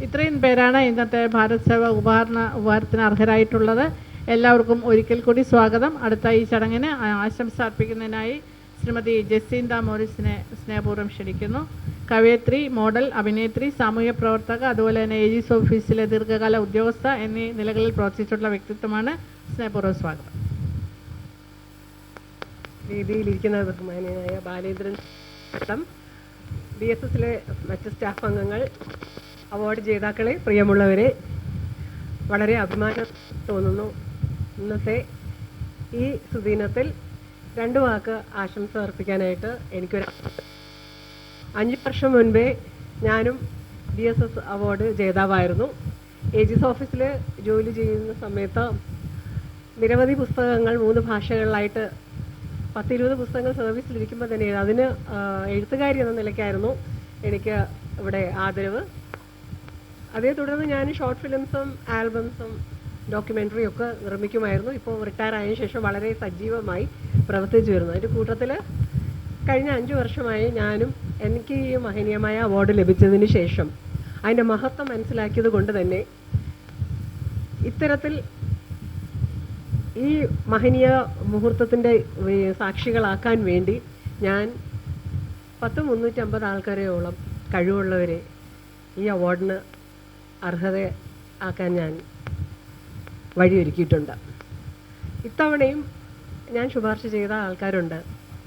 ഇത്രയും പേരാണ് ഇന്നത്തെ ഭാരത് സേവ ഉപഹാരത്തിന് അർഹരായിട്ടുള്ളത്. എല്ലാവർക്കും ഒരിക്കൽ കൂടി സ്വാഗതം. അടുത്ത ഈ ചടങ്ങിന് ആശംസ അർപ്പിക്കുന്നതിനായി ശ്രീമതി ജസീന്ത മോറിസിനെ സ്നേഹപൂർവ്വം ക്ഷണിക്കുന്നു. കവയത്രി, മോഡൽ, അഭിനേത്രി, സാമൂഹ്യ പ്രവർത്തക, അതുപോലെ തന്നെ ഏജീസ് ഓഫീസിലെ ദീർഘകാല ഉദ്യോഗസ്ഥ എന്നീ നിലകളിൽ പ്രവർത്തിച്ചിട്ടുള്ള വ്യക്തിത്വമാണ്. സ്നേഹപൂർവ്വം സ്വാഗതം. വേദിയിലിരിക്കുന്ന ബഹുമാനീയനായ ബാലേന്ദ്രൻ ചേട്ടൻ, BSSലെ മറ്റ് സ്റ്റാഫ് അംഗങ്ങൾ, അവാർഡ് ജേതാക്കളെ, പ്രിയമുള്ളവരെ, വളരെ അഭിമാനം തോന്നുന്നു. ഇന്നത്തെ ഈ സുദിനത്തിൽ 2 വാക്ക് ആശംസ അർപ്പിക്കാനായിട്ട് എനിക്കൊരു 5 വർഷം മുൻപേ ഞാനും BSS അവാർഡ് ജേതാവായിരുന്നു. ഏജീസ് ഓഫീസിൽ ജോലി ചെയ്യുന്ന സമയത്ത് നിരവധി പുസ്തകങ്ങൾ 3 ഭാഷകളിലായിട്ട് 10-20 പുസ്തകങ്ങൾ സർവീസിലിരിക്കുമ്പോൾ തന്നെ അതിന് എഴുത്തുകാരി എന്ന നിലയ്ക്കായിരുന്നു എനിക്ക് ഇവിടെ ആദരവ്. അതേ തുടർന്ന് ഞാൻ ഷോർട്ട് ഫിലിംസും ആൽബംസും ഡോക്യുമെൻ്ററിയും ഒക്കെ നിർമ്മിക്കുമായിരുന്നു. ഇപ്പോൾ റിട്ടയർ ആയതിനു ശേഷം വളരെ സജീവമായി പ്രവർത്തിച്ചു വരുന്നു. അതിൻ്റെ കൂട്ടത്തിൽ കഴിഞ്ഞ 5 വർഷമായി എനിക്ക് ഈ മഹനീയമായ അവാർഡ് ലഭിച്ചതിന് ശേഷം അതിൻ്റെ മഹത്വം മനസ്സിലാക്കിയത് കൊണ്ട് തന്നെ ഇത്തരത്തിൽ ഈ മഹനീയ മുഹൂർത്തത്തിൻ്റെ സാക്ഷികളാക്കാൻ വേണ്ടി ഞാൻ 350 ആൾക്കാരെയോളം കഴിവുള്ളവരെ ഈ അവാർഡിന് അർഹതയാക്കാൻ ഞാൻ വഴിയൊരുക്കിയിട്ടുണ്ട്. ഇത്തവണയും ഞാൻ ശുപാർശ ചെയ്ത ആൾക്കാരുണ്ട്.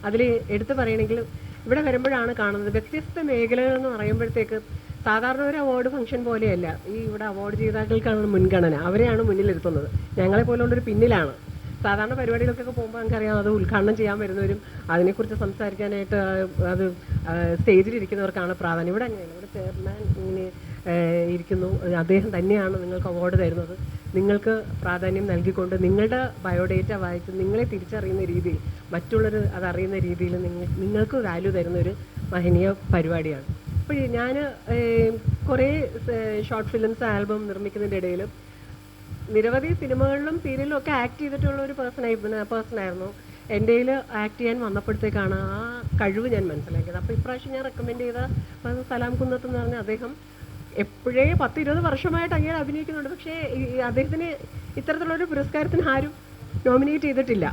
അതിൽ എടുത്തു പറയണമെങ്കിൽ ഇവിടെ വരുമ്പോഴാണ് കാണുന്നത് വ്യത്യസ്ത മേഖലകൾ എന്ന് പറയുമ്പോഴത്തേക്ക് സാധാരണ ഒരു അവാർഡ് ഫംഗ്ഷൻ പോലെയല്ല. ഇവിടെ അവാർഡ് ജേതാക്കൾക്കാണ് മുൻഗണന, അവരെയാണ് മുന്നിലിരുത്തുന്നത്. ഞങ്ങളെപ്പോലുള്ളൊരു പിന്നിലാണ്. സാധാരണ പരിപാടികൾക്കൊക്കെ പോകുമ്പോൾ നമുക്കറിയാം അത് ഉദ്ഘാടനം ചെയ്യാൻ വരുന്നവരും അതിനെക്കുറിച്ച് സംസാരിക്കാനായിട്ട് അത് സ്റ്റേജിലിരിക്കുന്നവർക്കാണ് പ്രാധാന്യം. ഇവിടെ അങ്ങനെയല്ല. ഇവിടെ ചെയർമാൻ ഇങ്ങനെ ഇരിക്കുന്നു, അദ്ദേഹം തന്നെയാണ് നിങ്ങൾക്ക് അവാർഡ് തരുന്നത്. നിങ്ങൾക്ക് പ്രാധാന്യം നൽകിക്കൊണ്ട് നിങ്ങളുടെ ബയോഡേറ്റ വായിച്ച് നിങ്ങളെ തിരിച്ചറിയുന്ന രീതിയിൽ മറ്റുള്ളവർ അതറിയുന്ന രീതിയിൽ നിങ്ങൾക്ക് വാല്യൂ തരുന്നൊരു മഹനീയ പരിപാടിയാണ്. അപ്പോൾ ഞാൻ കുറേ ഷോർട്ട് ഫിലിംസ് ആൽബം നിർമ്മിക്കുന്നതിൻ്റെ ഇടയിൽ നിരവധി സിനിമകളിലും സീരിയലിലും ഒക്കെ ആക്ട് ചെയ്തിട്ടുള്ള ഒരു പേഴ്സണായിരുന്നു. എൻ്റെ കയ്യിൽ ആക്ട് ചെയ്യാൻ വന്നപ്പോഴത്തേക്കാണ് ആ കഴിവ് ഞാൻ മനസ്സിലാക്കിയത്. അപ്പോൾ ഇപ്രാവശ്യം ഞാൻ റെക്കമെൻഡ് ചെയ്ത സലാം കുന്നത്ത് എന്ന് പറഞ്ഞ അദ്ദേഹം എപ്പോഴേ 10-20 വർഷമായിട്ട് അങ്ങനെ അഭിനയിക്കുന്നുണ്ട്. പക്ഷേ അദ്ദേഹത്തിന് ഇത്തരത്തിലുള്ളൊരു പുരസ്കാരത്തിന് ആരും നോമിനേറ്റ് ചെയ്തിട്ടില്ല.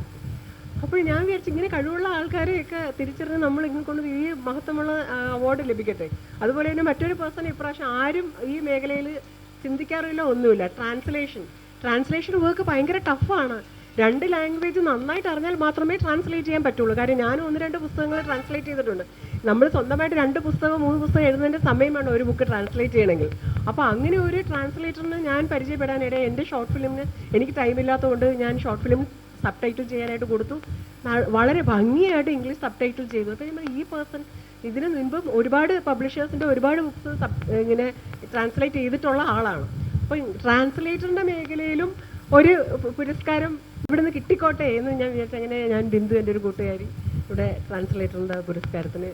അപ്പോൾ ഞാൻ വിചാരിച്ചു ഇങ്ങനെ കഴിവുള്ള ആൾക്കാരെയൊക്കെ തിരിച്ചറിഞ്ഞ് നമ്മൾ ഇങ്ങനെ കൊണ്ട് ഈ മഹത്വമുള്ള അവാർഡ് ലഭിക്കട്ടെ. അതുപോലെ തന്നെ മറ്റൊരു പേഴ്സൺ ഇപ്രാവശ്യം ആരും ഈ മേഖലയിൽ ചിന്തിക്കാറില്ല, ഒന്നുമില്ല. ട്രാൻസ്ലേഷൻ വർക്ക് ഭയങ്കര ടഫാണ്. 2 ലാംഗ്വേജ് നന്നായിട്ട് അറിഞ്ഞാൽ മാത്രമേ ട്രാൻസ്ലേറ്റ് ചെയ്യാൻ പറ്റുള്ളൂ. കാര്യം ഞാൻ 1-2 പുസ്തകങ്ങൾ ട്രാൻസ്ലേറ്റ് ചെയ്തിട്ടുണ്ട്. നമ്മൾ സ്വന്തമായിട്ട് 2 പുസ്തകം 3 പുസ്തകം എഴുതുന്നതിൻ്റെ സമയം വേണം ഒരു ബുക്ക് ട്രാൻസ്ലേറ്റ് ചെയ്യണമെങ്കിൽ. അപ്പോൾ അങ്ങനെ ഒരു ട്രാൻസ്ലേറ്ററിന് ഞാൻ പരിചയപ്പെടാനിടയിൽ എൻ്റെ ഷോർട്ട് ഫിലിമിന് എനിക്ക് ടൈമില്ലാത്തതുകൊണ്ട് ഞാൻ ഷോർട്ട് ഫിലിം സബ് ടൈറ്റിൽ ചെയ്യാനായിട്ട് കൊടുത്തു. വളരെ ഭംഗിയായിട്ട് ഇംഗ്ലീഷ് സബ് ടൈറ്റിൽ ചെയ്തു. അപ്പോൾ ഈ പേഴ്സൺ ഇതിന് മുൻപും ഒരുപാട് പബ്ലിഷേഴ്സിൻ്റെ ഒരുപാട് ബുക്സ് ഇങ്ങനെ ട്രാൻസ്ലേറ്റ് ചെയ്തിട്ടുള്ള ആളാണ്. അപ്പോൾ ട്രാൻസ്ലേറ്ററിൻ്റെ മേഖലയിലും ഒരു പുരസ്കാരം ഇവിടുന്ന് കിട്ടിക്കോട്ടെ എന്ന് ഞാൻ വിചാരിച്ചു. അങ്ങനെ ഞാൻ ബിന്ദു, എൻ്റെ ഒരു കൂട്ടുകാരി, ഇവിടെ ട്രാൻസ്ലേറ്ററിൻ്റെ പുരസ്കാരത്തിന്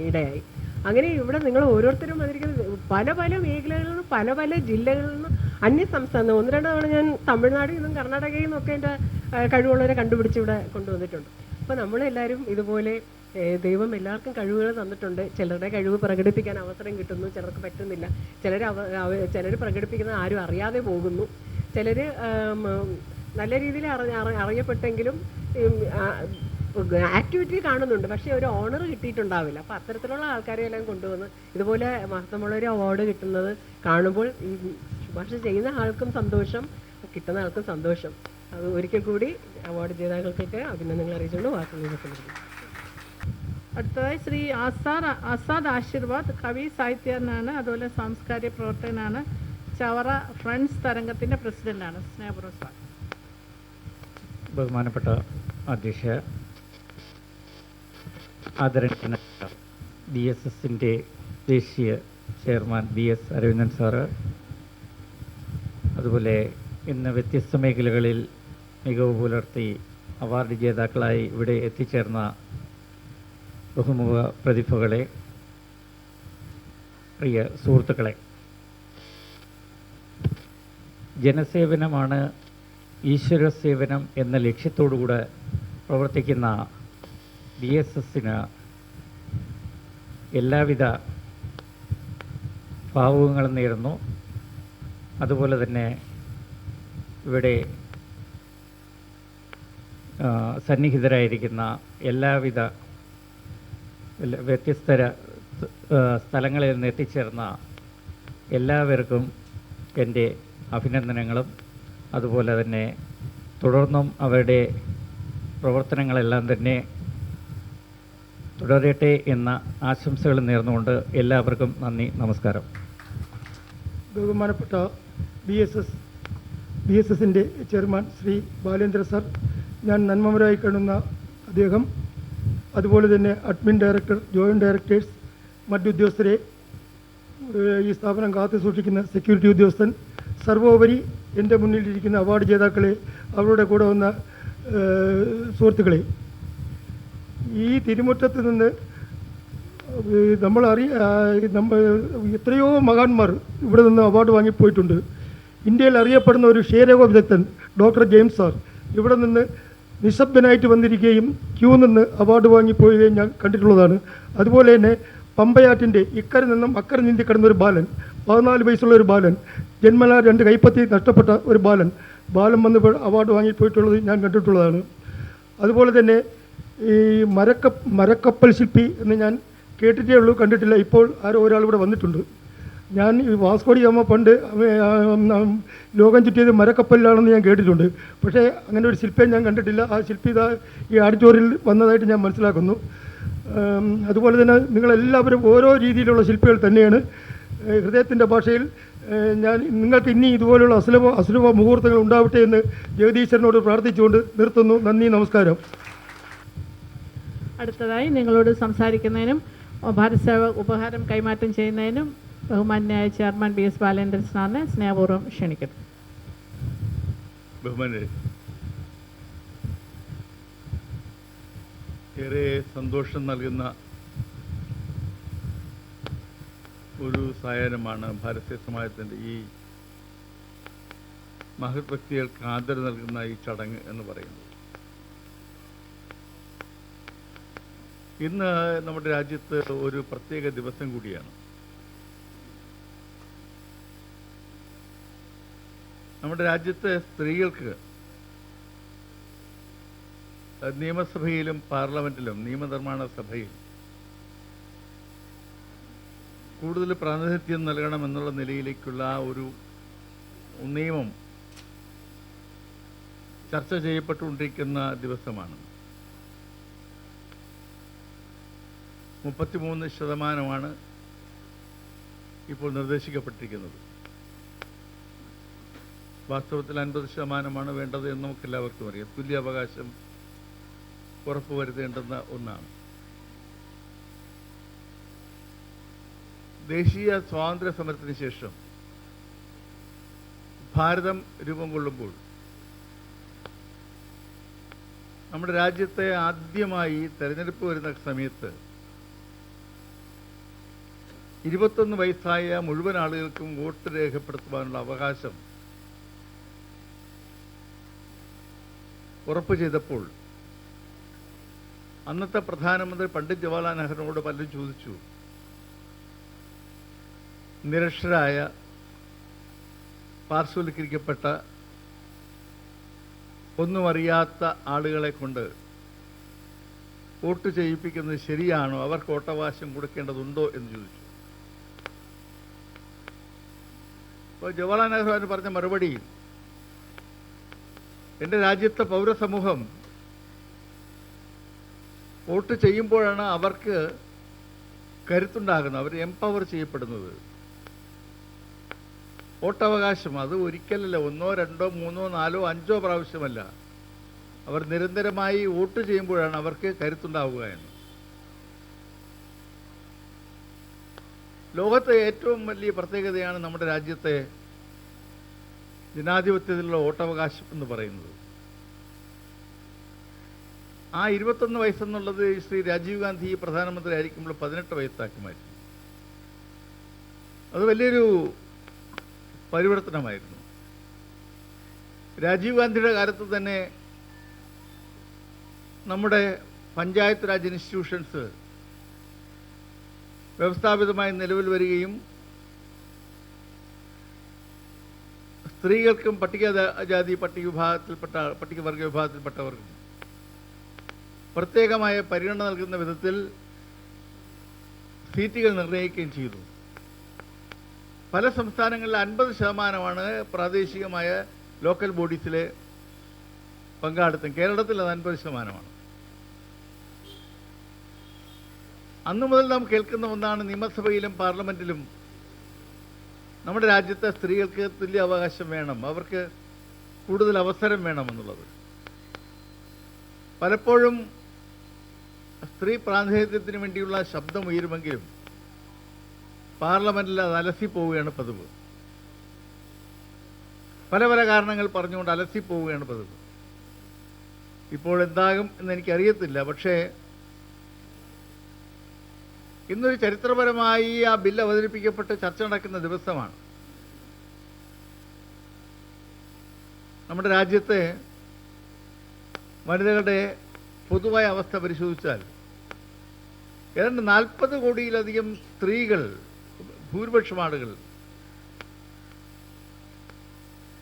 ഇടയായി. അങ്ങനെ ഇവിടെ നിങ്ങൾ ഓരോരുത്തരും വന്നിരിക്കുന്നത് പല പല മേഖലകളിൽ നിന്നും പല ജില്ലകളിൽ നിന്നും അന്യ സംസ്ഥാനം 1-2 തവണ ഞാൻ തമിഴ്നാട്ടിൽ നിന്നും കർണാടകയിൽ നിന്നൊക്കെ എൻ്റെ കഴിവുള്ളവരെ കണ്ടുപിടിച്ച് ഇവിടെ കൊണ്ടുവന്നിട്ടുണ്ട്. അപ്പോൾ നമ്മളെല്ലാവരും ഇതുപോലെ ദൈവം എല്ലാവർക്കും കഴിവുകൾ തന്നിട്ടുണ്ട്. ചിലരുടെ കഴിവ് പ്രകടിപ്പിക്കാൻ അവസരം കിട്ടുന്നു, ചിലർക്ക് പറ്റുന്നില്ല. ചിലർ പ്രകടിപ്പിക്കുന്നത് ആരും അറിയാതെ പോകുന്നു. ചിലർ നല്ല രീതിയിൽ അറിയപ്പെട്ടെങ്കിലും ആക്ടിവിറ്റി കാണുന്നുണ്ട്, പക്ഷേ ഒരു ഓണർ കിട്ടിയിട്ടുണ്ടാവില്ല. അപ്പോൾ അത്തരത്തിലുള്ള ആൾക്കാരെ എല്ലാം കൊണ്ടുവന്ന് ഇതുപോലെ മഹത്വമുള്ളൊരു അവാർഡ് കിട്ടുന്നത് കാണുമ്പോൾ ഈ ശുപാർശ ചെയ്യുന്ന ആൾക്കും സന്തോഷം, കിട്ടുന്ന ആൾക്കും സന്തോഷം. അത് ഒരിക്കൽ കൂടി അവാർഡ് ജേതാക്കൾക്കൊക്കെ അഭിനന്ദനങ്ങൾ അറിയിച്ചുകൊണ്ട് വാക്കുകൾ നൽകുന്നു. അടുത്തതായി ശ്രീ ആസാദ് ആശീർവാദ്, കവി, സാഹിത്യകാരനാണ്, അതുപോലെ സാംസ്കാരിക പ്രവർത്തകനാണ്, ചവറ ഫ്രണ്ട്സ് തരംഗത്തിൻ്റെ പ്രസിഡൻ്റാണ്. സ്നേഹപൂർവ്വം സ്വാഗതം. ബഹുമാനപ്പെട്ട അധ്യക്ഷ, ആദരണീയനായ BSSൻ്റെ ദേശീയ ചെയർമാൻ BS അരവിന്ദൻ സാറ്, അതുപോലെ ഇന്ന് വ്യത്യസ്ത മേഖലകളിൽ മികവ് പുലർത്തി അവാർഡ് ജേതാക്കളായി ഇവിടെ എത്തിച്ചേർന്ന ബഹുമുഖ പ്രതിഭകളെ, പ്രിയ സുഹൃത്തുക്കളെ, ജനസേവനമാണ് ഈശ്വര സേവനം എന്ന ലക്ഷ്യത്തോടുകൂടെ പ്രവർത്തിക്കുന്ന BSSന് എല്ലാവിധ ഭാവുകങ്ങളും നേരുന്നു. അതുപോലെ തന്നെ ഇവിടെ സന്നിഹിതരായിരിക്കുന്ന എല്ലാവിധ വ്യത്യസ്ത സ്ഥലങ്ങളിൽ നിന്ന് എത്തിച്ചേർന്ന എല്ലാവർക്കും എൻ്റെ അഭിനന്ദനങ്ങളും അതുപോലെ തന്നെ തുടർന്നും അവരുടെ പ്രവർത്തനങ്ങളെല്ലാം തന്നെ തുടരട്ടെ എന്ന ആശംസകൾ നേർന്നുകൊണ്ട് എല്ലാവർക്കും നന്ദി, നമസ്കാരം. ബഹുമാനപ്പെട്ട ബി എസ് എസിൻ്റെ ചെയർമാൻ ശ്രീ ബാലേന്ദ്ര സാർ, ഞാൻ നന്മമരായി കാണുന്ന അദ്ദേഹം, അതുപോലെ തന്നെ അഡ്മിൻ ഡയറക്ടർ, ജോയിൻറ്റ് ഡയറക്ടേഴ്സ്, മറ്റുദ്യോഗസ്ഥരെ, ഈ സ്ഥാപനം കാത്തു സൂക്ഷിക്കുന്ന സെക്യൂരിറ്റി ഉദ്യോഗസ്ഥൻ, സർവോപരി എൻ്റെ മുന്നിലിരിക്കുന്ന അവാർഡ് ജേതാക്കളെ, അവരുടെ കൂടെ വന്ന സുഹൃത്തുക്കളെ, ഈ തിരുമുറ്റത്ത് നിന്ന് നമ്മൾ എത്രയോ മഹാന്മാർ ഇവിടെ നിന്ന് അവാർഡ് വാങ്ങിപ്പോയിട്ടുണ്ട്. ഇന്ത്യയിൽ അറിയപ്പെടുന്ന ഒരു ക്ഷയരോഗ വിദഗ്ധൻ ഡോക്ടർ ജെയിംസ് സാർ ഇവിടെ നിന്ന് നിശബ്ദനായിട്ട് വന്നിരിക്കുകയും ക്യൂ നിന്ന് അവാർഡ് വാങ്ങിപ്പോവുകയും ഞാൻ കണ്ടിട്ടുള്ളതാണ്. അതുപോലെ തന്നെ പമ്പയാറ്റിൻ്റെ ഇക്കരെ നിന്നും അക്കരെ നീന്തി കിടന്നൊരു ബാലൻ, 14 വയസ്സുള്ള ഒരു ബാലൻ, ജന്മനാ 2 കൈപ്പത്തി നഷ്ടപ്പെട്ട ഒരു ബാലൻ വന്ന് അവാർഡ് വാങ്ങിപ്പോയിട്ടുള്ളത് ഞാൻ കണ്ടിട്ടുള്ളതാണ്. അതുപോലെ തന്നെ ഈ മരക്കപ്പൽ ശില്പി എന്ന് ഞാൻ കേട്ടിട്ടേ ഉള്ളൂ, കണ്ടിട്ടില്ല. ഇപ്പോൾ ഒരാൾ ഇവിടെ വന്നിട്ടുണ്ട്. ഞാൻ ഈ വാസ്കോഡി ഗാമ പണ്ട് ലോകം ചുറ്റിയത് മരക്കപ്പലിലാണെന്ന് ഞാൻ കേട്ടിട്ടുണ്ട്. പക്ഷേ അങ്ങനെ ഒരു ശില്പിയെ ഞാൻ കണ്ടിട്ടില്ല. ആ ശില്പി ഈ ഓഡിറ്റോറിയൽ വന്നതായിട്ട് ഞാൻ മനസ്സിലാക്കുന്നു. അതുപോലെ തന്നെ നിങ്ങളെല്ലാവരും ഓരോ രീതിയിലുള്ള ശില്പികൾ തന്നെയാണ്. ഹൃദയത്തിൻ്റെ ഭാഷയിൽ ഞാൻ നിങ്ങൾക്ക് ഇനി ഇതുപോലുള്ള അസുലഭ മുഹൂർത്തങ്ങൾ ഉണ്ടാവട്ടെ എന്ന് ജഗദീശ്വരനോട് പ്രാർത്ഥിച്ചുകൊണ്ട് നിർത്തുന്നു. നന്ദി, നമസ്കാരം. അടുത്തതായി നിങ്ങളോട് സംസാരിക്കുന്നതിനും ഭാരത് സേവ ഉപഹാരം കൈമാറ്റം ചെയ്യുന്നതിനും ബഹുമാന്യായ ചെയർമാൻ BS ബാലേന്ദ്രൻ സാറിനെ സ്നേഹപൂർവ്വം ക്ഷണിക്കുന്നു. ബഹുമാനരെ, ഏറെ സന്തോഷം നൽകുന്ന ഒരു സായാഹ്നമാണ് ഭാരതീയ സമാജത്തിൻ്റെ ഈ മഹത് വ്യക്തികൾക്ക് ആദരം നൽകുന്ന ഈ ചടങ്ങ് എന്ന് പറയുന്നത്. ഇന്ന് നമ്മുടെ രാജ്യത്ത് ഒരു പ്രത്യേക ദിവസം കൂടിയാണ്. നമ്മുടെ രാജ്യത്തെ സ്ത്രീകൾക്ക് നിയമസഭയിലും പാർലമെന്റിലും നിയമനിർമ്മാണ സഭയിൽ കൂടുതൽ പ്രാതിനിധ്യം നൽകണമെന്നുള്ള നിലയിലേക്കുള്ള ഒരു നിയമം ചർച്ച ചെയ്യപ്പെട്ടുകൊണ്ടിരിക്കുന്ന ദിവസമാണ്. 33% ഇപ്പോൾ നിർദ്ദേശിക്കപ്പെട്ടിരിക്കുന്നത്. വാസ്തവത്തിൽ 50% വേണ്ടത് എന്ന് നമുക്ക് എല്ലാവർക്കും അറിയാം. തുല്യാവകാശം ഉറപ്പുവരുത്തേണ്ടുന്ന ഒന്നാണ്. ദേശീയ സ്വാതന്ത്ര്യ സമരത്തിന് ശേഷം ഭാരതം രൂപം കൊള്ളുമ്പോൾ നമ്മുടെ രാജ്യത്തെ ആദ്യമായി തെരഞ്ഞെടുപ്പ് വരുന്ന സമയത്ത് 21 വയസ്സായ മുഴുവൻ ആളുകൾക്കും വോട്ട് രേഖപ്പെടുത്തുവാനുള്ള അവകാശം ഉറപ്പു ചെയ്തപ്പോൾ അന്നത്തെ പ്രധാനമന്ത്രി പണ്ഡിറ്റ് ജവഹർലാൽ നെഹ്റുവിനോട് പലരും ചോദിച്ചു, നിരക്ഷരായ പാർശ്വവൽക്കരിക്കപ്പെട്ട ഒന്നും അറിയാത്ത ആളുകളെ കൊണ്ട് വോട്ട് ചെയ്യിപ്പിക്കുന്നത് ശരിയാണോ, അവർക്ക് വോട്ടവകാശം കൊടുക്കേണ്ടതുണ്ടോ എന്ന് ചോദിച്ചു. അപ്പോൾ ജവഹർലാൽ നെഹ്റു അതിന് പറഞ്ഞ മറുപടി, എൻ്റെ രാജ്യത്തെ പൗരസമൂഹം വോട്ട് ചെയ്യുമ്പോഴാണ് അവർക്ക് കരുത്തുണ്ടാകുന്നത്, അവർ എംപവർ ചെയ്യപ്പെടുന്നത്. വോട്ടവകാശം അത് ഒരിക്കലല്ല, 1, 2, 3, 4, 5 പ്രാവശ്യമല്ല, അവർ നിരന്തരമായി വോട്ട് ചെയ്യുമ്പോഴാണ് അവർക്ക് കരുത്തുണ്ടാവുക എന്ന്. ലോകത്തെ ഏറ്റവും വലിയ പ്രത്യേകതയാണ് നമ്മുടെ രാജ്യത്തെ ജനാധിപത്യത്തിലുള്ള വോട്ടവകാശം എന്ന് പറയുന്നത്. ആ 21 വയസ്സെന്നുള്ളത് ശ്രീ രാജീവ് ഗാന്ധി പ്രധാനമന്ത്രി ആയിരിക്കുമ്പോൾ 18 വയസ്സാക്കി മാറ്റി. അത് വലിയൊരു പരിവർത്തനമായിരുന്നു. രാജീവ് ഗാന്ധിയുടെ കാലത്ത് തന്നെ നമ്മുടെ പഞ്ചായത്ത് രാജ് ഇൻസ്റ്റിറ്റ്യൂഷൻസ് വ്യവസ്ഥാപിതമായി നിലവിൽ വരികയും സ്ത്രീകൾക്കും പട്ടികജാതി പട്ടികവർഗ വിഭാഗത്തിൽപ്പെട്ടവർക്കും പ്രത്യേകമായ പരിഗണന നൽകുന്ന വിധത്തിൽ സീറ്റുകൾ നിർണ്ണയിക്കുകയും ചെയ്തു. പല സംസ്ഥാനങ്ങളിൽ 50% പ്രാദേശികമായ ലോക്കൽ ബോഡീസിലെ പങ്കാളിത്തം. കേരളത്തിൽ അത് 50%. അന്നു മുതൽ നാം കേൾക്കുന്ന ഒന്നാണ് നിയമസഭയിലും പാർലമെന്റിലും നമ്മുടെ രാജ്യത്തെ സ്ത്രീകൾക്ക് തുല്യ അവകാശം വേണം, അവർക്ക് കൂടുതൽ അവസരം വേണമെന്നുള്ളത്. പലപ്പോഴും സ്ത്രീ പ്രാതിനിധ്യത്തിന് വേണ്ടിയുള്ള ശബ്ദം ഉയരുമെങ്കിലും പാർലമെന്റിൽ അത് അലസിപ്പോവുകയാണ് പതിവ്. പല പല കാരണങ്ങൾ പറഞ്ഞുകൊണ്ട് അലസിപ്പോവുകയാണ് പതിവ്. ഇപ്പോൾ എന്താകും എന്ന് എനിക്കറിയത്തില്ല. പക്ഷേ ഇന്നൊരു ചരിത്രപരമായി ആ ബില്ല് അവതരിപ്പിക്കപ്പെട്ട് ചർച്ച നടക്കുന്ന ദിവസമാണ്. നമ്മുടെ രാജ്യത്തെ വനിതകളുടെ പൊതുവായ അവസ്ഥ പരിശോധിച്ചാൽ ഏതാണ്ട് 40 കോടിയിലധികം സ്ത്രീകൾ, ഭൂരിപക്ഷം ആളുകൾ,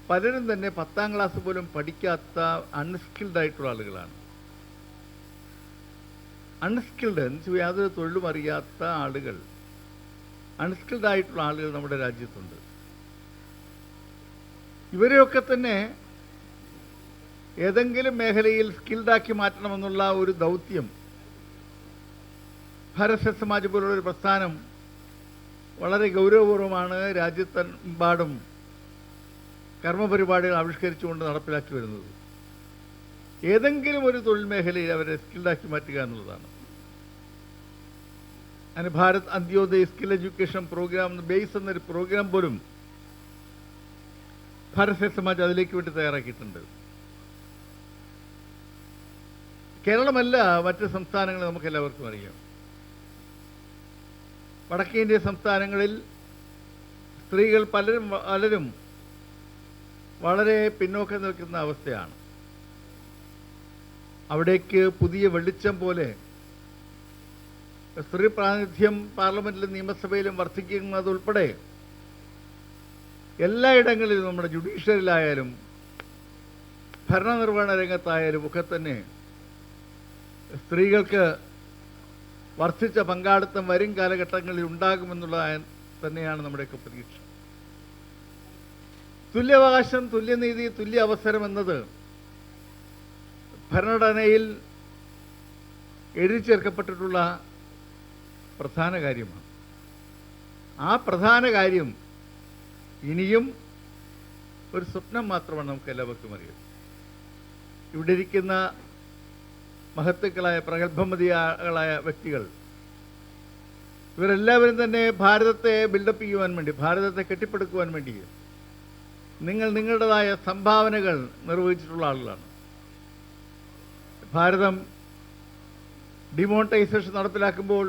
പലരും തന്നെ 10ാം ക്ലാസ് പോലും പഠിക്കാത്ത അൺസ്കിൽഡ് ആയിട്ടുള്ള ആളുകളാണ്. അൺസ്കിൽഡ് എന്ന് വെച്ചാൽ യാതൊരു തൊഴിലും അറിയാത്ത ആളുകൾ, അൺസ്കിൽഡ് ആയിട്ടുള്ള ആളുകൾ നമ്മുടെ രാജ്യത്തുണ്ട്. ഇവരെയൊക്കെ തന്നെ ഏതെങ്കിലും മേഖലയിൽ സ്കിൽഡാക്കി മാറ്റണമെന്നുള്ള ഒരു ദൗത്യം ഭാരത സമാജ് പോലുള്ള ഒരു പ്രസ്ഥാനം വളരെ ഗൗരവപൂർവ്വമാണ് രാജ്യത്തെമ്പാടും കർമ്മപരിപാടികൾ ആവിഷ്കരിച്ചുകൊണ്ട് നടപ്പിലാക്കി വരുന്നത്. ഏതെങ്കിലും ഒരു തൊഴിൽ മേഖലയിൽ അവരെ സ്കിൽഡാക്കി മാറ്റുക എന്നുള്ളതാണ്. അതിന് Bharat Antyodaya skill education programme, base എന്നൊരു പ്രോഗ്രാം പോലും ഭാരത സമാജ് അതിലേക്ക് വേണ്ടി തയ്യാറാക്കിയിട്ടുണ്ട്. കേരളമല്ല, മറ്റ് സംസ്ഥാനങ്ങൾ നമുക്കെല്ലാവർക്കും അറിയാം. വടക്കേന്ത്യ സംസ്ഥാനങ്ങളിൽ സ്ത്രീകൾ പലരും വളരെ പിന്നോക്കം നിൽക്കുന്ന അവസ്ഥയാണ്. അവിടേക്ക് പുതിയ വെളിച്ചം പോലെ സ്ത്രീ പ്രാതിനിധ്യം പാർലമെന്റിലും നിയമസഭയിലും വർദ്ധിക്കുന്നതുൾപ്പെടെ എല്ലായിടങ്ങളിലും, നമ്മുടെ ജുഡീഷ്യറിയിലായാലും ഭരണനിർവഹണ രംഗത്തായാലും ഒക്കെ തന്നെ സ്ത്രീകൾക്ക് വർദ്ധിച്ച പങ്കാളിത്തം വരും കാലഘട്ടങ്ങളിൽ ഉണ്ടാകുമെന്നുള്ള തന്നെയാണ് നമ്മുടെയൊക്കെ പ്രതീക്ഷ. തുല്യാവകാശം, തുല്യനീതി, തുല്യ അവസരം എന്നത് ഭരണഘടനയിൽ എഴുതി ചേർക്കപ്പെട്ടിട്ടുള്ള പ്രധാന കാര്യമാണ്. ആ പ്രധാന കാര്യം ഇനിയും ഒരു സ്വപ്നം മാത്രമാണ് നമുക്ക് എല്ലാവർക്കും അറിയാം. ഇവിടെ ഇരിക്കുന്ന മഹത്തുക്കളായ പ്രഗത്ഭമതികളായ വ്യക്തികൾ, ഇവരെല്ലാവരും തന്നെ ഭാരതത്തെ ബിൽഡപ്പ് ചെയ്യുവാൻ വേണ്ടി, ഭാരതത്തെ കെട്ടിപ്പടുക്കുവാൻ വേണ്ടി നിങ്ങളുടേതായ സംഭാവനകൾ നിർവഹിച്ചിട്ടുള്ള ആളുകളാണ്. ഭാരതം ഡിമോണിറ്റൈസേഷൻ നടപ്പിലാക്കുമ്പോൾ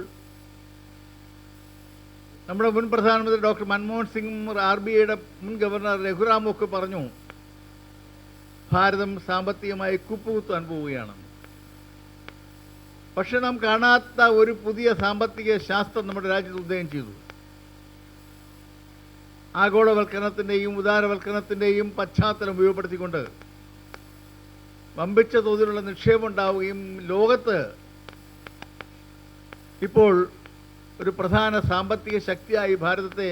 നമ്മുടെ മുൻ പ്രധാനമന്ത്രി ഡോക്ടർ മൻമോഹൻ സിംഗും RBIയുടെ മുൻ ഗവർണർ രഘുറാമും ഒക്കെ പറഞ്ഞു, ഭാരതം സാമ്പത്തികമായി കുപ്പുകുത്താൻ പോവുകയാണ്. പക്ഷെ നാം കാണാത്ത ഒരു പുതിയ സാമ്പത്തിക ശാസ്ത്രം നമ്മുടെ രാജ്യത്ത് ഉദയം ചെയ്തു. ആഗോളവൽക്കരണത്തിൻ്റെയും ഉദാരവൽക്കരണത്തിൻ്റെയും പശ്ചാത്തലം ഉപയോഗപ്പെടുത്തിക്കൊണ്ട് വമ്പിച്ച തോതിലുള്ള നിക്ഷേപം ഉണ്ടാവുകയും ലോകത്ത് ഇപ്പോൾ ഒരു പ്രധാന സാമ്പത്തിക ശക്തിയായി ഭാരതത്തെ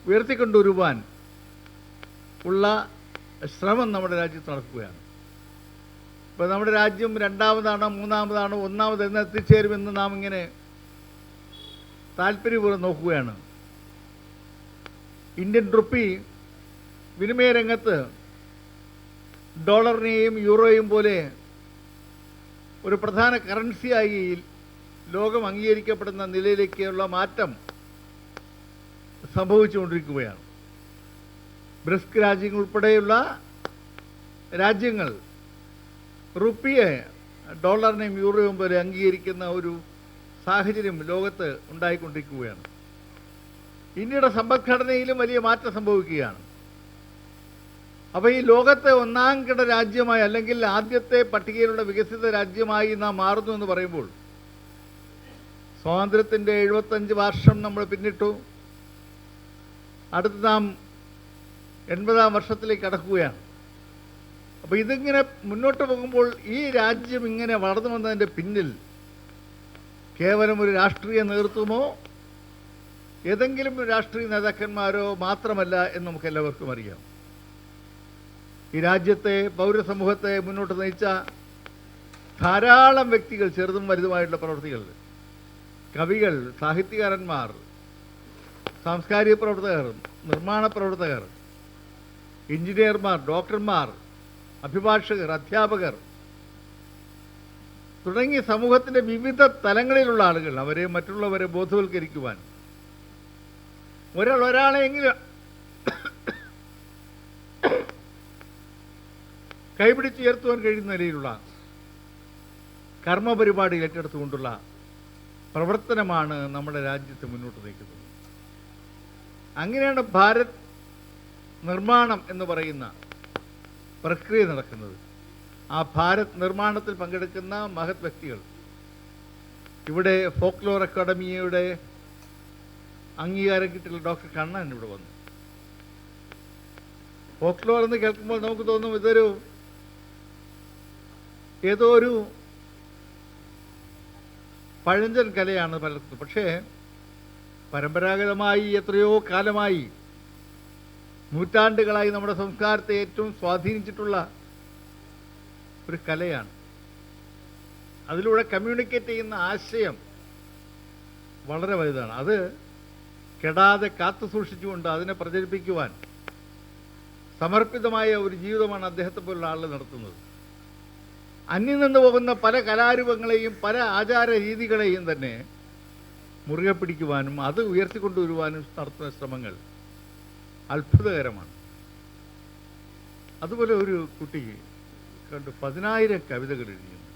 ഉയർത്തിക്കൊണ്ടുവരുവാൻ ഉള്ള ശ്രമം നമ്മുടെ രാജ്യത്ത് നടക്കുകയാണ്. ഇപ്പോൾ നമ്മുടെ രാജ്യം രണ്ടാമതാണോ മൂന്നാമതാണോ ഒന്നാമത് എന്ന് എത്തിച്ചേരുമെന്ന് നാം ഇങ്ങനെ താല്പര്യപൂർവ്വം നോക്കുകയാണ്. ഇന്ത്യൻ റുപ്പി വിനിമയ രംഗത്ത് ഡോളറിനെയും യൂറോയും പോലെ ഒരു പ്രധാന കറൻസിയായി ലോകം അംഗീകരിക്കപ്പെടുന്ന നിലയിലേക്കുള്ള മാറ്റം സംഭവിച്ചുകൊണ്ടിരിക്കുകയാണ്. ബ്രിക്സ് രാജ്യങ്ങൾ ഉൾപ്പെടെയുള്ള രാജ്യങ്ങൾ റുപ്പിയെ ഡോളറിനെയും യൂറോയും പോലെ അംഗീകരിക്കുന്ന ഒരു സാഹചര്യം ലോകത്ത് ഉണ്ടായിക്കൊണ്ടിരിക്കുകയാണ്. ഇന്ത്യയുടെ സമ്പദ്ഘടനയിലും വലിയ മാറ്റം സംഭവിക്കുകയാണ്. അപ്പോൾ ഈ ലോകത്തെ ഒന്നാം കിട രാജ്യമായി, അല്ലെങ്കിൽ ആദ്യത്തെ പട്ടികയിലുള്ള വികസിത രാജ്യമായി നാം മാറുന്നു എന്ന് പറയുമ്പോൾ, സ്വാതന്ത്ര്യത്തിൻ്റെ 75 വർഷം നമ്മൾ പിന്നിട്ടു. അടുത്ത് നാം 80-ാം വർഷത്തിലേക്ക് കടക്കുകയാണ്. അപ്പോൾ ഇതിങ്ങനെ മുന്നോട്ട് പോകുമ്പോൾ ഈ രാജ്യം ഇങ്ങനെ വളർന്നു വന്നതിൻ്റെ പിന്നിൽ കേവലം ഒരു രാഷ്ട്രീയ നേതൃത്വമോ ഏതെങ്കിലും രാഷ്ട്രീയ നേതാക്കന്മാരോ മാത്രമല്ല എന്ന് നമുക്ക് എല്ലാവർക്കും അറിയാം. ഈ രാജ്യത്തെ പൗരസമൂഹത്തെ മുന്നോട്ട് നയിച്ച ധാരാളം വ്യക്തികൾ, ചെറുതും വലുതുമായിട്ടുള്ള പ്രവർത്തികൾ, കവികൾ, സാഹിത്യകാരന്മാർ, സാംസ്കാരിക പ്രവർത്തകർ, നിർമ്മാണ പ്രവർത്തകർ, എഞ്ചിനീയർമാർ, ഡോക്ടർമാർ, അഭിഭാഷകർ, അധ്യാപകർ തുടങ്ങി സമൂഹത്തിൻ്റെ വിവിധ തലങ്ങളിലുള്ള ആളുകൾ, അവരെ മറ്റുള്ളവരെ ബോധവൽക്കരിക്കുവാൻ ഒരാളെയെങ്കിലും കൈപിടിച്ചുയർത്തുവാൻ കഴിയുന്ന നിലയിലുള്ള കർമ്മപരിപാടി ഏറ്റെടുത്തുകൊണ്ടുള്ള പ്രവർത്തനമാണ് നമ്മുടെ രാജ്യത്തെ മുന്നോട്ട് നയിക്കുന്നത്. അങ്ങനെയാണ് ഭാരത് നിർമ്മാണം എന്ന് പറയുന്ന പ്രക്രിയ നടക്കുന്നത്. ആ ഭാരത് നിർമ്മാണത്തിൽ പങ്കെടുക്കുന്ന മഹത് വ്യക്തികൾ ഇവിടെ ഫോക്ലോർ അക്കാഡമിയുടെ അംഗീകാരം കിട്ടിയുള്ള ഡോക്ടർ കണ്ണൻ ഇവിടെ വന്നു. ഫോക്ലോർ എന്ന് കേൾക്കുമ്പോൾ നമുക്ക് തോന്നും ഇതൊരു ഏതോ ഒരു പഴഞ്ചൻ കലയാണ് പലർക്കും. പക്ഷേ പരമ്പരാഗതമായി എത്രയോ കാലമായി, നൂറ്റാണ്ടുകളായി നമ്മുടെ സംസ്കാരത്തെ ഏറ്റവും സ്വാധീനിച്ചിട്ടുള്ള ഒരു കലയാണ്. അതിലൂടെ കമ്മ്യൂണിക്കേറ്റ് ചെയ്യുന്ന ആശയം വളരെ വലുതാണ്. അത് കെടാതെ കാത്തു സൂക്ഷിച്ചുകൊണ്ട് അതിനെ പ്രചരിപ്പിക്കുവാൻ സമർപ്പിതമായ ഒരു ജീവിതമാണ് അദ്ദേഹത്തെ പോലുള്ള ആളുകൾ നടത്തുന്നത്. അന്യം നിന്ന് പോകുന്ന പല കലാരൂപങ്ങളെയും പല ആചാര രീതികളെയും തന്നെ മുറുകെ പിടിക്കുവാനും അത് ഉയർത്തിക്കൊണ്ടുവരുവാനും നടത്തുന്ന ശ്രമങ്ങൾ അത്ഭുതകരമാണ്. അതുപോലെ ഒരു കുട്ടി കണ്ടു 10,000 കവിതകൾ എഴുതിയിരുന്നു.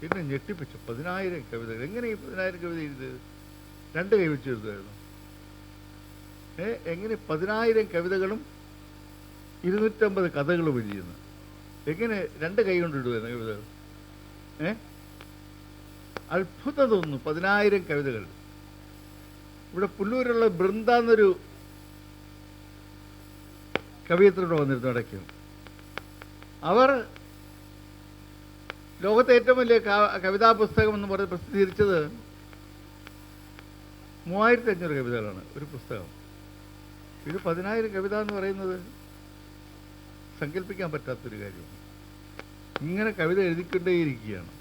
എന്നെ ഞെട്ടിപ്പിച്ചു. 10,000 കവിതകൾ. എങ്ങനെ ഈ 10,000 കവിത എഴുതിയത്? 2 കൈ വെച്ച് എഴുതുമായിരുന്നു. എങ്ങനെ 10,000 കവിതകളും 250 കഥകളും എഴുതിയെന്ന്? എങ്ങനെ 2 കൈ കൊണ്ട് ഇടുമായിരുന്നു കവിതകൾ? അത്ഭുതം തോന്നുന്നു. 10,000 കവിതകൾ. ഇവിടെ പുല്ലൂരുള്ള ബൃന്ദ എന്നൊരു കവിയത്രിയോട് വന്നിരുന്നു ഇടയ്ക്ക്. അവർ ലോകത്തെ ഏറ്റവും വലിയ കവിതാ പുസ്തകം എന്ന് പറഞ്ഞ് പ്രസിദ്ധീകരിച്ചത് 3500 കവിതകളാണ് ഒരു പുസ്തകം. ഇത് 10,000 കവിത എന്ന് പറയുന്നത് സങ്കല്പിക്കാൻ പറ്റാത്തൊരു കാര്യമാണ്. ഇങ്ങനെ കവിത എഴുതിക്കൊണ്ടേയിരിക്കുകയാണ്.